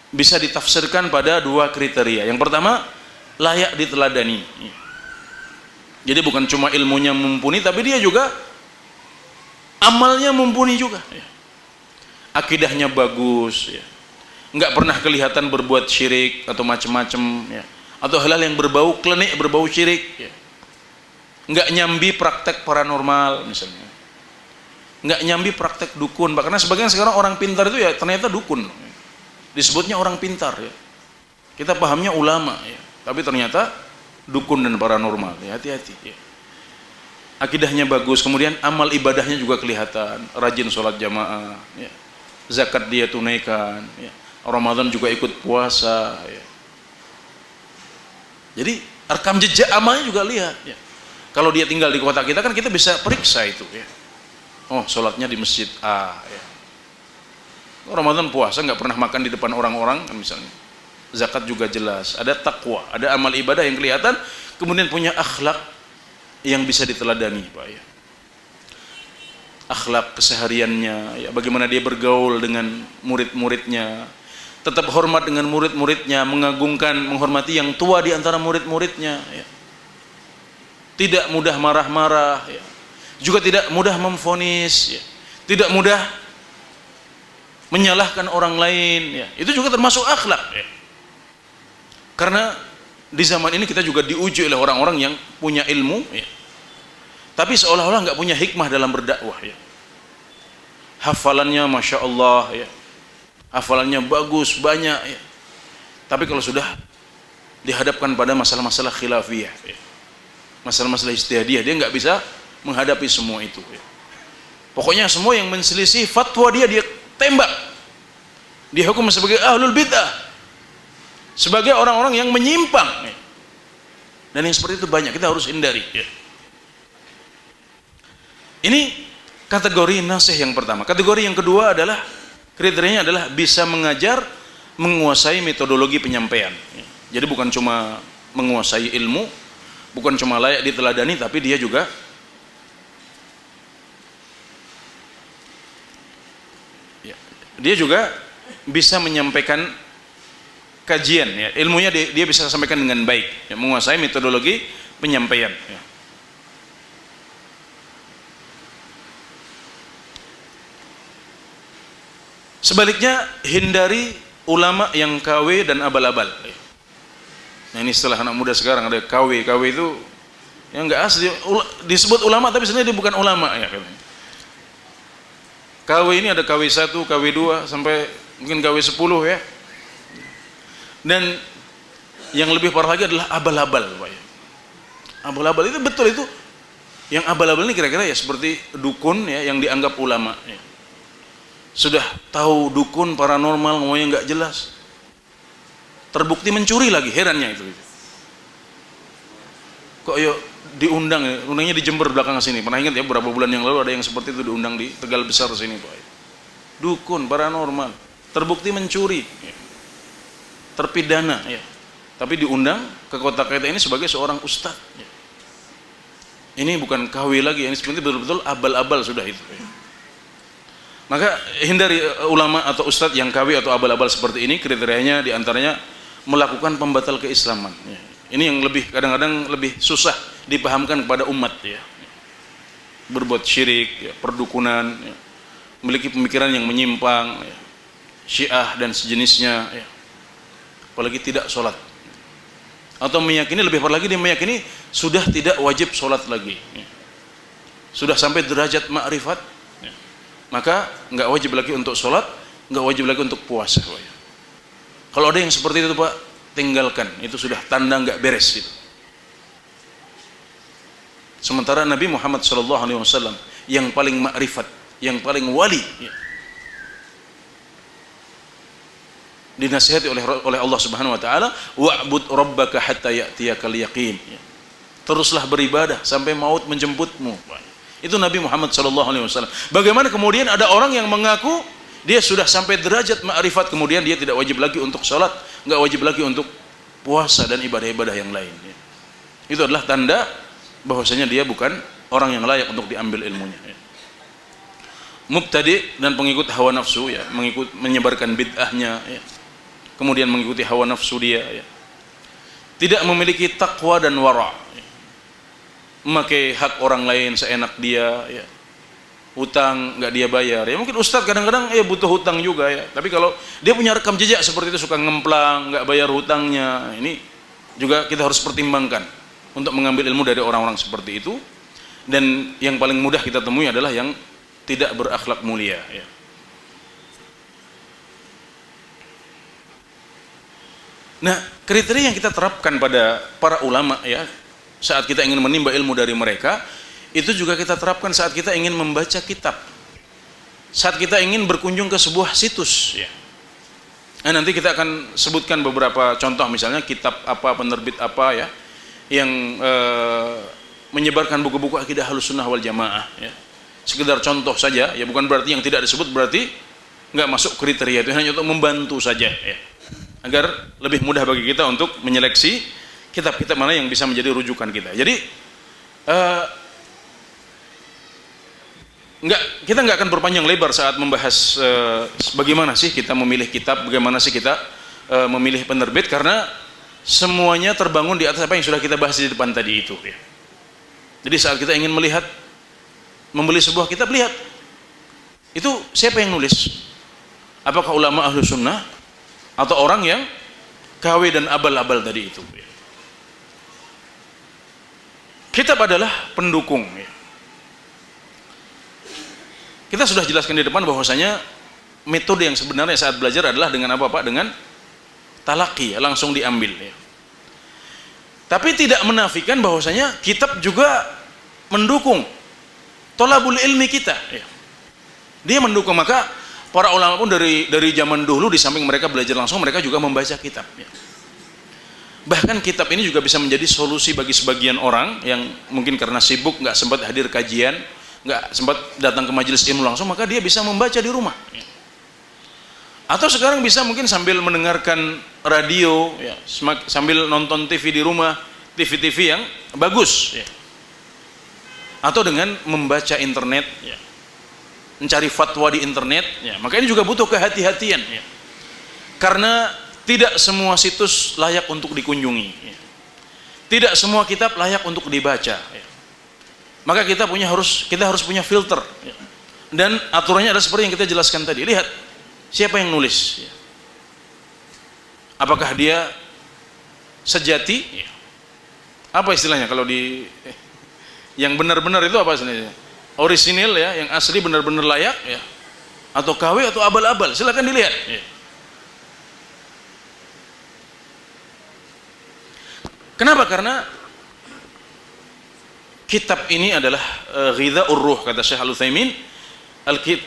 bisa ditafsirkan pada dua kriteria. Yang pertama, layak diteladani. Jadi bukan cuma ilmunya mumpuni, tapi dia juga amalnya mumpuni juga. Akidahnya bagus, nggak pernah kelihatan berbuat syirik atau macam-macam, atau hal-hal yang berbau klenik, berbau syirik, nggak nyambi praktek paranormal misalnya, nggak nyambi praktek dukun. Karena sebagian sekarang orang pintar itu ternyata dukun, disebutnya orang pintar, kita pahamnya ulama, tapi ternyata dukun dan paranormal. Hati-hati. Akidahnya bagus, kemudian amal ibadahnya juga kelihatan, rajin sholat jamaah, zakat dia tunaikan, Ramadan juga ikut puasa. Jadi rekam jejak amalnya juga lihat. Kalau dia tinggal di kota kita kan kita bisa periksa itu. Oh, sholatnya di masjid A. Ramadan puasa nggak pernah makan di depan orang-orang kan misalnya. Zakat juga jelas, ada takwa, ada amal ibadah yang kelihatan, kemudian punya akhlak yang bisa diteladani, Pak. Akhlak kesehariannya, bagaimana dia bergaul dengan murid-muridnya, tetap hormat dengan murid-muridnya, mengagungkan, menghormati yang tua di antara murid-muridnya, tidak mudah marah-marah, juga tidak mudah memvonis, tidak mudah menyalahkan orang lain, itu juga termasuk akhlak. Karena di zaman ini kita juga diuji oleh orang-orang yang punya ilmu, tapi seolah-olah nggak punya hikmah dalam berdakwah. Hafalannya masya Allah, hafalannya bagus banyak, tapi kalau sudah dihadapkan pada masalah-masalah khilafiyah, masalah-masalah ijtihadiyah, dia nggak bisa menghadapi semua itu. Pokoknya semua yang menselisih fatwa dia tembak, dia hukum sebagai ahlul bid'ah, sebagai orang-orang yang menyimpang, dan yang seperti itu banyak, kita harus hindari. Ini kategori nasih yang pertama. Kategori yang kedua adalah, kriterianya adalah bisa mengajar, menguasai metodologi penyampaian. Jadi bukan cuma menguasai ilmu, bukan cuma layak diteladani, tapi dia juga bisa menyampaikan kajian, ilmunya dia bisa sampaikan dengan baik, menguasai metodologi penyampaian. Sebaliknya, hindari ulama yang KW dan abal-abal. Nah, ini istilah anak muda sekarang, ada KW itu yang nggak asli, disebut ulama tapi sebenarnya dia bukan ulama, KW ini ada KW 1, KW 2 sampai mungkin KW 10, Dan yang lebih parah lagi adalah abal-abal, Pak. Abal-abal itu betul, itu yang abal-abal ini kira-kira seperti dukun, yang dianggap ulama. Sudah tahu dukun paranormal, ngomongnya nggak jelas, terbukti mencuri lagi, herannya itu. Kok diundang, undangnya di Jember belakang sini. Pernah ingat beberapa bulan yang lalu ada yang seperti itu diundang di Tegal Besar sini, Pak. Dukun paranormal, terbukti mencuri, terpidana, tapi diundang ke kota kita ini sebagai seorang ustadz. Ini bukan KW lagi, ini sebenarnya betul-betul abal-abal sudah itu. Maka hindari ulama atau ustadz yang KW atau abal-abal seperti ini. Kriterianya diantaranya melakukan pembatal keislaman. Ini yang lebih kadang-kadang lebih susah dipahamkan kepada umat ya. Berbuat syirik, ya, perdukunan, ya, memiliki pemikiran yang menyimpang, ya, Syiah dan sejenisnya, ya. Apalagi tidak sholat, atau meyakini, lebih parah lagi dia meyakini sudah tidak wajib sholat lagi, ya. Sudah sampai derajat ma'rifat, ya. Maka nggak wajib lagi untuk sholat, nggak wajib lagi untuk puasa. Ya. Kalau ada yang seperti itu Pak, tinggalkan, itu sudah tanda nggak beres itu. Sementara Nabi Muhammad SAW yang paling ma'rifat, yang paling wali, ya, dinasihati oleh Allah Subhanahu wa taala, wa'bud rabbaka hatta ya'tiyakal yaqin. Ya. Teruslah beribadah sampai maut menjemputmu. Itu Nabi Muhammad SAW. Bagaimana kemudian ada orang yang mengaku dia sudah sampai derajat ma'rifat, kemudian dia tidak wajib lagi untuk salat, enggak wajib lagi untuk puasa dan ibadah-ibadah yang lain. Ya. Itu adalah tanda bahwasanya dia bukan orang yang layak untuk diambil ilmunya. Ya. Mubtadi dan pengikut hawa nafsu, ya, menyebarkan bid'ahnya, ya. Kemudian mengikuti hawa nafsu dia, ya. Tidak memiliki takwa dan wara, ya. Memakai hak orang lain seenak dia, ya. Hutang nggak dia bayar, ya. Mungkin ustadz kadang-kadang ya butuh hutang juga, ya. Tapi kalau dia punya rekam jejak seperti itu, suka ngemplang, nggak bayar hutangnya, ini juga kita harus pertimbangkan untuk mengambil ilmu dari orang-orang seperti itu. Dan yang paling mudah kita temui adalah yang tidak berakhlak mulia, ya. Nah, kriteria yang kita terapkan pada para ulama, ya, saat kita ingin menimba ilmu dari mereka, itu juga kita terapkan saat kita ingin membaca kitab, saat kita ingin berkunjung ke sebuah situs, ya. Nah, nanti kita akan sebutkan beberapa contoh, misalnya kitab apa, penerbit apa, ya, yang menyebarkan buku-buku akidah Ahlussunnah wal Jamaah, ya. Sekedar contoh saja, ya, bukan berarti yang tidak disebut berarti nggak masuk kriteria, itu hanya untuk membantu saja, ya, agar lebih mudah bagi kita untuk menyeleksi kitab-kitab mana yang bisa menjadi rujukan kita. Jadi kita nggak akan berpanjang lebar saat membahas bagaimana sih kita memilih kitab, bagaimana sih kita memilih penerbit, karena semuanya terbangun di atas apa yang sudah kita bahas di depan tadi itu, ya. Jadi saat kita ingin membeli sebuah kitab, lihat itu siapa yang nulis, apakah ulama ahlu sunnah atau orang yang KW dan abal-abal tadi itu, ya. Kitab adalah pendukung, ya. Kita sudah jelaskan di depan bahwasanya metode yang sebenarnya saat belajar adalah dengan apa Pak? Dengan talaki, ya, langsung diambil, ya. Tapi tidak menafikan bahwasanya kitab juga mendukung thalabul ilmi kita, ya. Dia mendukung. Maka para ulama pun dari zaman dulu, di samping mereka belajar langsung, mereka juga membaca kitab, ya. Bahkan kitab ini juga bisa menjadi solusi bagi sebagian orang yang mungkin karena sibuk nggak sempat hadir kajian, nggak sempat datang ke majelis ilmu langsung, maka dia bisa membaca di rumah, ya. Atau sekarang bisa mungkin sambil mendengarkan radio, ya, sambil nonton TV di rumah, TV-TV yang bagus, ya. Atau dengan membaca internet, ya, mencari fatwa di internet, ya. Maka ini juga butuh kehati-hatian, ya. Karena tidak semua situs layak untuk dikunjungi, ya. Tidak semua kitab layak untuk dibaca, ya. Maka kita harus punya filter, ya. Dan aturannya adalah seperti yang kita jelaskan tadi. Lihat siapa yang nulis, ya. Apakah dia sejati, ya. Apa istilahnya kalau di yang benar-benar itu apa istilahnya? Orisinil, ya, yang asli benar-benar layak, ya. Atau KW atau abal-abal, silakan dilihat, ya. Kenapa? Karena kitab ini adalah ghidha'ur ruh, kata Syekh Al-Utsaimin,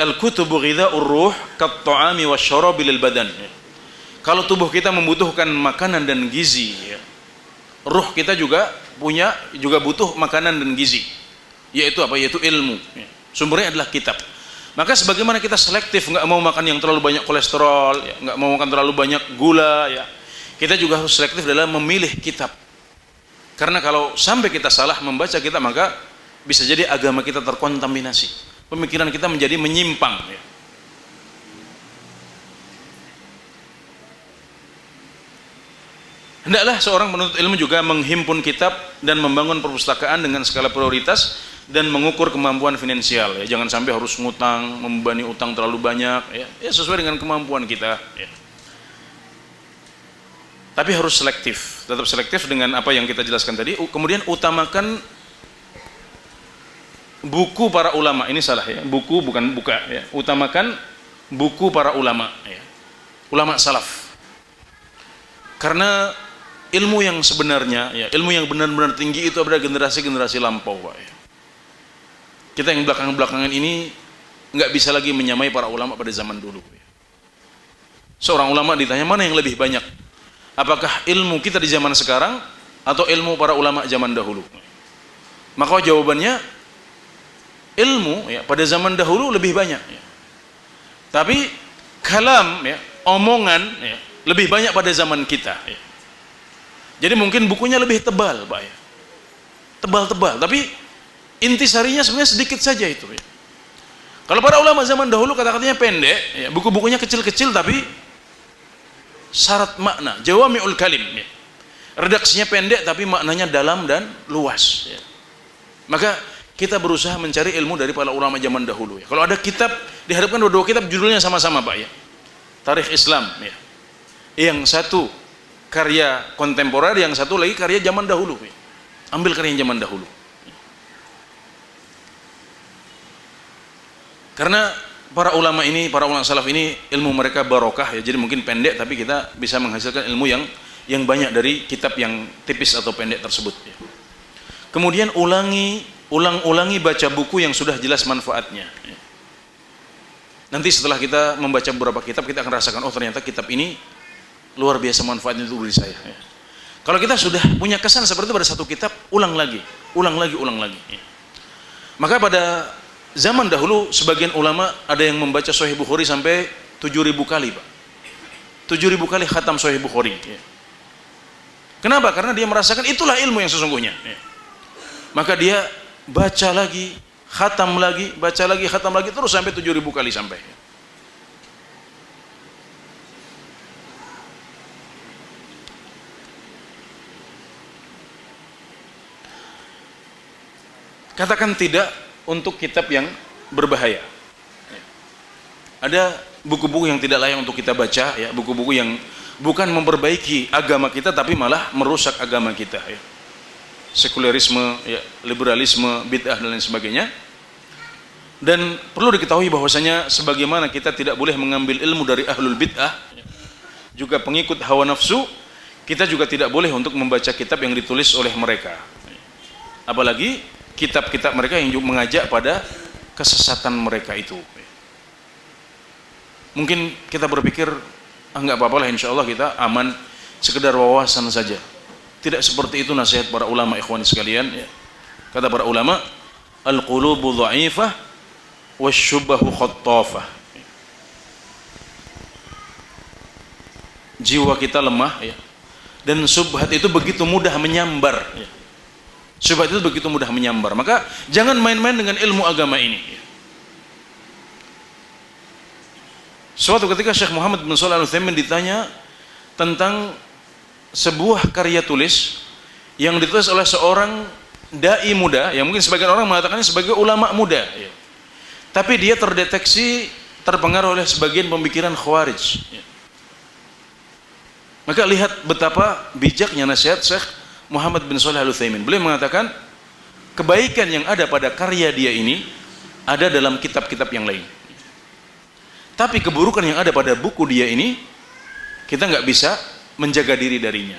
al-kutubu ghidha'ur ruh kat-ta'ami wasyarabi lil badan. Kalau tubuh kita membutuhkan makanan dan gizi, ya, ruh kita juga butuh makanan dan gizi, yaitu apa? Yaitu ilmu, ya. Sumbernya adalah kitab. Maka sebagaimana kita selektif, nggak mau makan yang terlalu banyak kolesterol, ya, nggak mau makan terlalu banyak gula, ya, kita juga harus selektif dalam memilih kitab. Karena kalau sampai kita salah membaca kitab, maka bisa jadi agama kita terkontaminasi, pemikiran kita menjadi menyimpang, ya. Hendaklah seorang penuntut ilmu juga menghimpun kitab dan membangun perpustakaan dengan skala prioritas dan mengukur kemampuan finansial. Ya, jangan sampai harus ngutang, membebani utang terlalu banyak. Ya sesuai dengan kemampuan kita. Ya. Tapi harus selektif, tetap selektif dengan apa yang kita jelaskan tadi. Kemudian utamakan buku para ulama. Ini salah ya, buku bukan buka ya. Utamakan buku para ulama ya. Ulama salaf. Karena ilmu yang sebenarnya ya, ilmu yang benar-benar tinggi itu adalah generasi-generasi lampau, Pak ya. Kita yang belakangan-belakangan ini nggak bisa lagi menyamai para ulama pada zaman dulu ya. Seorang ulama ditanya mana yang lebih banyak? Apakah ilmu kita di zaman sekarang atau ilmu para ulama zaman dahulu? Maka jawabannya ilmu ya pada zaman dahulu lebih banyak ya. Tapi kalam ya, omongan ya, lebih banyak pada zaman kita ya. Jadi mungkin bukunya lebih tebal, Pak ya. Tebal-tebal, tapi intisarinya sebenarnya sedikit saja itu ya. Kalau para ulama zaman dahulu kata-katanya pendek ya, buku-bukunya kecil-kecil tapi syarat makna, jawami'ul kalim ya. Redaksinya pendek tapi maknanya dalam dan luas ya. Maka kita berusaha mencari ilmu dari para ulama zaman dahulu ya. Kalau ada kitab, diharapkan dua kitab judulnya sama-sama, Pak ya. Tarikh Islam ya. Yang satu karya kontemporer, yang satu lagi karya zaman dahulu ya. Ambil karya yang zaman dahulu. Karena para ulama ini, para ulama salaf ini ilmu mereka barokah ya. Jadi mungkin pendek tapi kita bisa menghasilkan ilmu yang banyak dari kitab yang tipis atau pendek tersebut ya. Kemudian ulang-ulangi baca buku yang sudah jelas manfaatnya ya. Nanti setelah kita membaca beberapa kitab kita akan rasakan, oh ternyata kitab ini luar biasa manfaatnya untuk diri saya ya. Kalau kita sudah punya kesan seperti itu pada satu kitab, ulang lagi ya. Maka pada zaman dahulu sebagian ulama ada yang membaca Sahih Bukhari sampai 7.000 kali, Pak. 7.000 kali khatam Sahih Bukhari ya. Kenapa? Karena dia merasakan itulah ilmu yang sesungguhnya ya. Maka dia baca lagi, khatam lagi, baca lagi, khatam lagi, terus sampai 7.000 kali sampai ya. Katakan tidak untuk kitab yang berbahaya. Ada buku-buku yang tidak layak untuk kita baca ya, buku-buku yang bukan memperbaiki agama kita tapi malah merusak agama kita ya. Sekulerisme ya, liberalisme, bid'ah dan lain sebagainya. Dan perlu diketahui bahwasanya sebagaimana kita tidak boleh mengambil ilmu dari ahlul bid'ah juga pengikut hawa nafsu, kita juga tidak boleh untuk membaca kitab yang ditulis oleh mereka. Apalagi kitab-kitab mereka yang mengajak pada kesesatan mereka itu. Mungkin kita berpikir, enggak apa-apa lah, insya Allah kita aman, sekedar wawasan saja. Tidak seperti itu nasihat para ulama, ikhwan sekalian ya. Kata para ulama, al-qulubu dha'ifah wasyubahu khattafah. Jiwa kita lemah ya. Dan subhat itu begitu mudah menyambar ya. Syubhat itu begitu mudah menyambar. Maka jangan main-main dengan ilmu agama ini. Suatu ketika Syekh Muhammad bin Shalih Al-Utsaimin ditanya tentang sebuah karya tulis yang ditulis oleh seorang dai muda, yang mungkin sebagian orang mengatakannya sebagai ulama muda ya. Tapi dia terdeteksi terpengaruh oleh sebagian pemikiran Khawarij ya. Maka lihat betapa bijaknya nasihat Syekh Muhammad bin Shalih Al-Utsaimin. Beliau mengatakan kebaikan yang ada pada karya dia ini ada dalam kitab-kitab yang lain. Tapi keburukan yang ada pada buku dia ini kita nggak bisa menjaga diri darinya.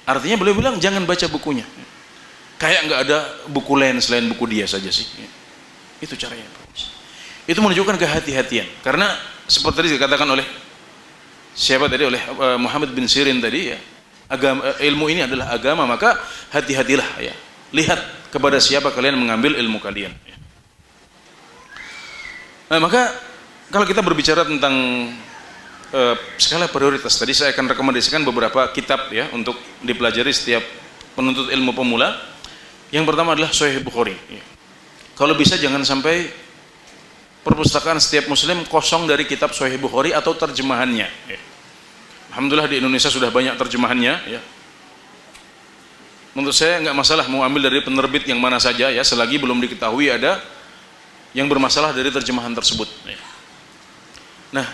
Artinya beliau bilang jangan baca bukunya. Kayak nggak ada buku lain selain buku dia saja sih. Itu caranya. Itu menunjukkan kehati-hatian. Karena seperti tadi dikatakan oleh siapa tadi, oleh Muhammad bin Sirin tadi ya. Agama, ilmu ini adalah agama, maka hati-hatilah ya. Lihat kepada siapa kalian mengambil ilmu kalian ya. Nah, maka kalau kita berbicara tentang skala prioritas, tadi saya akan rekomendasikan beberapa kitab ya untuk dipelajari setiap penuntut ilmu pemula. Yang pertama adalah Sahih Bukhari ya. Kalau bisa jangan sampai perpustakaan setiap muslim kosong dari kitab Sahih Bukhari atau terjemahannya ya. Alhamdulillah di Indonesia sudah banyak terjemahannya ya. Menurut saya nggak masalah mau ambil dari penerbit yang mana saja ya, selagi belum diketahui ada yang bermasalah dari terjemahan tersebut ya. Nah,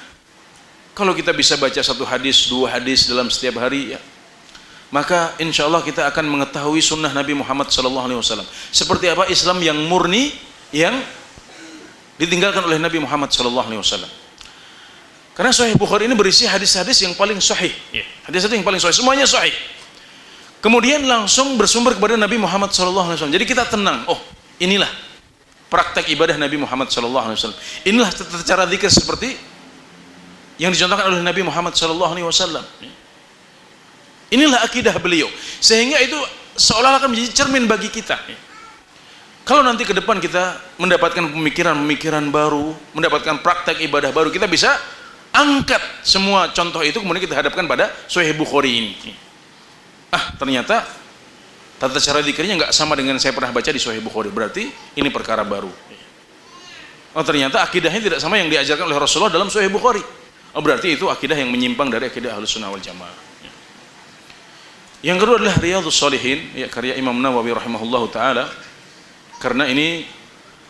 kalau kita bisa baca satu hadis, dua hadis dalam setiap hari ya, maka insya Allah kita akan mengetahui sunnah Nabi Muhammad SAW. Seperti apa Islam yang murni yang ditinggalkan oleh Nabi Muhammad SAW. Karena Sahih Bukhari ini berisi hadis-hadis yang paling sahih. Hadis-hadis yang paling sahih, semuanya sahih. Kemudian langsung bersumber kepada Nabi Muhammad SAW. Jadi kita tenang. Oh, inilah praktek ibadah Nabi Muhammad SAW. Inilah cara zikir seperti yang dicontohkan oleh Nabi Muhammad SAW. Inilah akidah beliau. Sehingga itu seolah-olah akan menjadi cermin bagi kita. Kalau nanti ke depan kita mendapatkan pemikiran-pemikiran baru, mendapatkan praktek ibadah baru, kita bisa angkat semua contoh itu, kemudian kita hadapkan pada Sahih Bukhari ini. Ternyata tata cara zikirnya nggak sama dengan saya pernah baca di Sahih Bukhari, berarti ini perkara baru. Ternyata akidahnya tidak sama yang diajarkan oleh Rasulullah dalam Sahih Bukhari. Berarti itu akidah yang menyimpang dari akidah Ahlus Sunnah wal Jamaah. Yang kedua adalah Riyadhus Shalihin, ya, karya Imam Nawawi rahimahullahu taala. Karena ini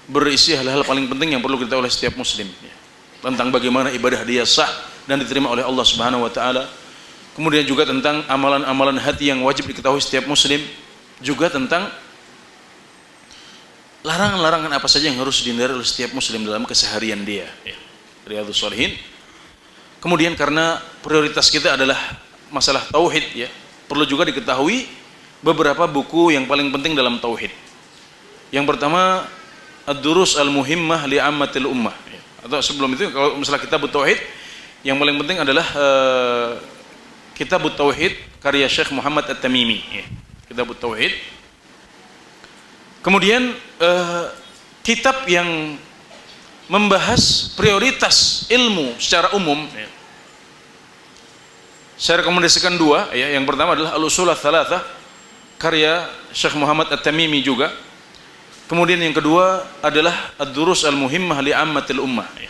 berisi hal-hal paling penting yang perlu kita oleh setiap muslim ya. Tentang bagaimana ibadah dia sah dan diterima oleh Allah Subhanahu wa taala. Kemudian juga tentang amalan-amalan hati yang wajib diketahui setiap muslim, juga tentang larangan-larangan apa saja yang harus dihindari oleh setiap muslim dalam keseharian dia ya. Riyadhus Shalihin. Kemudian karena prioritas kita adalah masalah tauhid ya, perlu juga diketahui beberapa buku yang paling penting dalam tauhid. Yang pertama Ad-Durus Al-Muhimmah Li'ammatil Ummah ya. Atau sebelum itu kalau misalnya Kitabut Tauhid, yang paling penting adalah Kitabut Tauhid karya Syekh Muhammad At-Tamimi ya. Kitabut Tauhid. Kemudian kitab yang membahas prioritas ilmu secara umum ya. Saya rekomendasikan dua ya. Yang pertama adalah Al-Usul Ats-Tsalatsah karya Syekh Muhammad At-Tamimi juga. Kemudian yang kedua adalah Ad-Durus Al-Muhimmah Li'ammatil Ummah ya.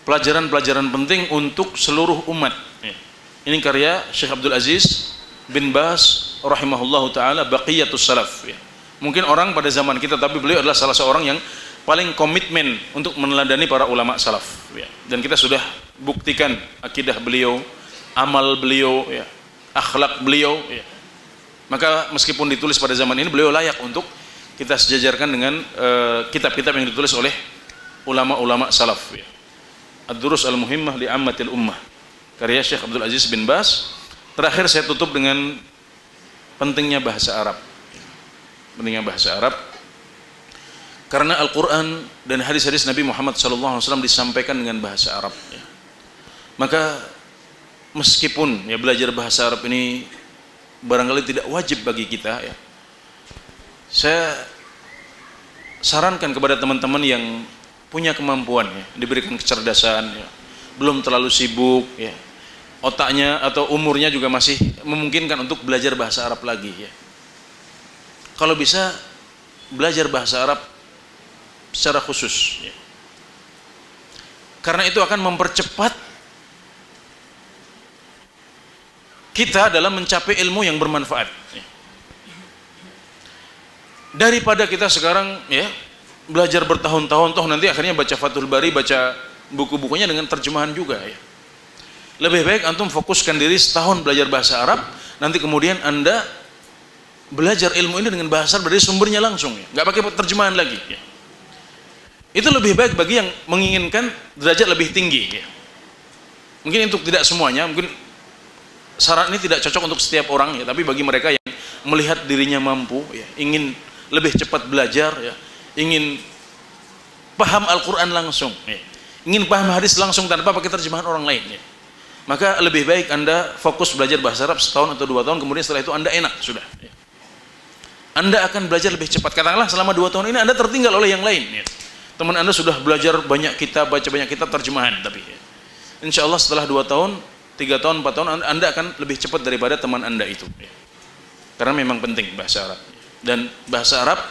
Pelajaran-pelajaran penting untuk seluruh umat ya. Ini karya Syekh Abdul Aziz bin Baz rahimahullahu taala, Baqiyatus Salaf ya. Mungkin orang pada zaman kita, tapi beliau adalah salah seorang yang paling komitmen untuk meneladani para ulama salaf ya. Dan kita sudah buktikan akidah beliau, amal beliau ya, akhlak beliau ya. Maka meskipun ditulis pada zaman ini, beliau layak untuk kita sejajarkan dengan kitab-kitab yang ditulis oleh ulama-ulama salaf ya. Ad-Durus Al-Muhimmah Li'ammatil Ummah karya Syekh Abdul Aziz bin Baz. Terakhir saya tutup dengan pentingnya bahasa Arab. Pentingnya bahasa Arab karena Al-Quran dan hadis-hadis Nabi Muhammad SAW disampaikan dengan bahasa Arab ya. Maka meskipun ya belajar bahasa Arab ini barangkali tidak wajib bagi kita ya, saya sarankan kepada teman-teman yang punya kemampuan ya, diberikan kecerdasan ya, belum terlalu sibuk ya, otaknya atau umurnya juga masih memungkinkan untuk belajar bahasa Arab lagi ya. Kalau bisa belajar bahasa Arab secara khusus ya. Karena itu akan mempercepat kita dalam mencapai ilmu yang bermanfaat ya. Daripada kita sekarang ya belajar bertahun-tahun, toh nanti akhirnya baca Fathul Bari, baca buku-bukunya dengan terjemahan juga ya. Lebih baik antum fokuskan diri setahun belajar bahasa Arab, nanti kemudian anda belajar ilmu ini dengan bahasa Arab dari sumbernya langsung ya, nggak pakai terjemahan lagi ya. Itu lebih baik bagi yang menginginkan derajat lebih tinggi ya. Mungkin untuk tidak semuanya, mungkin syarat ini tidak cocok untuk setiap orang ya, tapi bagi mereka yang melihat dirinya mampu ya, ingin lebih cepat belajar ya, ingin paham Al-Quran langsung ya, ingin paham hadis langsung tanpa pakai terjemahan orang lain ya, maka lebih baik anda fokus belajar bahasa Arab setahun atau 2 tahun, kemudian setelah itu anda enak sudah ya. Anda akan belajar lebih cepat. Katakanlah selama 2 tahun ini anda tertinggal oleh yang lain ya. Teman anda sudah belajar banyak kitab, baca banyak kitab terjemahan, tapi ya, insya Allah setelah 2 tahun, 3 tahun, 4 tahun anda akan lebih cepat daripada teman anda itu ya. Karena memang penting bahasa Arab. Dan bahasa Arab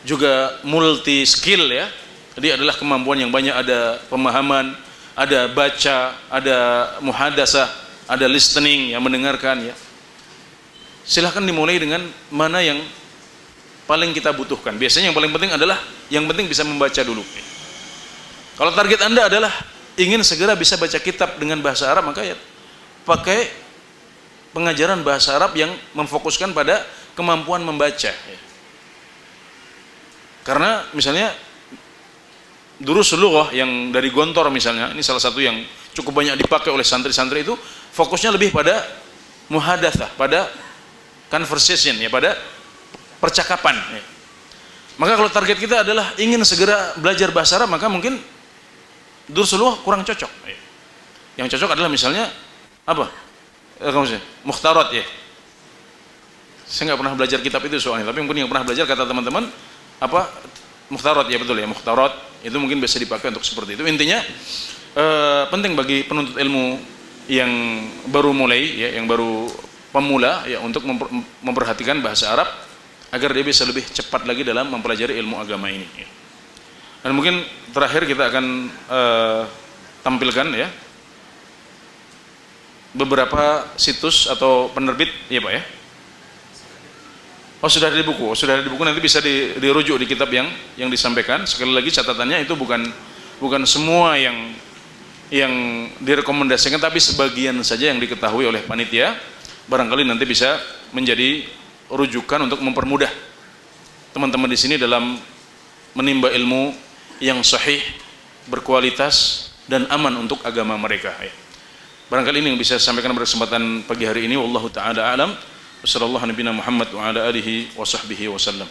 juga multi skill ya. Jadi adalah kemampuan yang banyak, ada pemahaman, ada baca, ada muhadasah, ada listening, yang mendengarkan ya. Silahkan dimulai dengan mana yang paling kita butuhkan. Biasanya yang paling penting adalah yang penting bisa membaca dulu. Kalau target Anda adalah ingin segera bisa baca kitab dengan bahasa Arab, maka ya pakai pengajaran bahasa Arab yang memfokuskan pada kemampuan membaca. Karena misalnya Durus Lughah yang dari Gontor misalnya, ini salah satu yang cukup banyak dipakai oleh santri-santri, itu fokusnya lebih pada muhadatsah, pada conversation ya, pada percakapan ya. Maka kalau target kita adalah ingin segera belajar bahasa Arab, maka mungkin Durus Lughah kurang cocok ya. Yang cocok adalah misalnya apa? Mukhtarat ya. Saya nggak pernah belajar kitab itu soalnya, tapi mungkin yang pernah belajar, kata teman-teman apa, Mukhtarat ya, betul ya, Mukhtarat itu mungkin bisa dipakai untuk seperti itu. Intinya penting bagi penuntut ilmu yang baru mulai ya, yang baru pemula ya, untuk memperhatikan bahasa Arab agar dia bisa lebih cepat lagi dalam mempelajari ilmu agama ini ya. Dan mungkin terakhir kita akan tampilkan ya beberapa situs atau penerbit ya Pak ya. Oh, sudah ada di buku. Sudah ada di buku, nanti bisa dirujuk di kitab yang disampaikan. Sekali lagi catatannya itu bukan semua yang direkomendasikan, tapi sebagian saja yang diketahui oleh panitia. Barangkali nanti bisa menjadi rujukan untuk mempermudah teman-teman di sini dalam menimba ilmu yang sahih, berkualitas dan aman untuk agama mereka ya. Barangkali ini yang bisa saya sampaikan pada kesempatan pagi hari ini. Wallahu taala alam. Wassallallahu nabiyana Muhammad wa ala alihi wa sahbihi wasallam.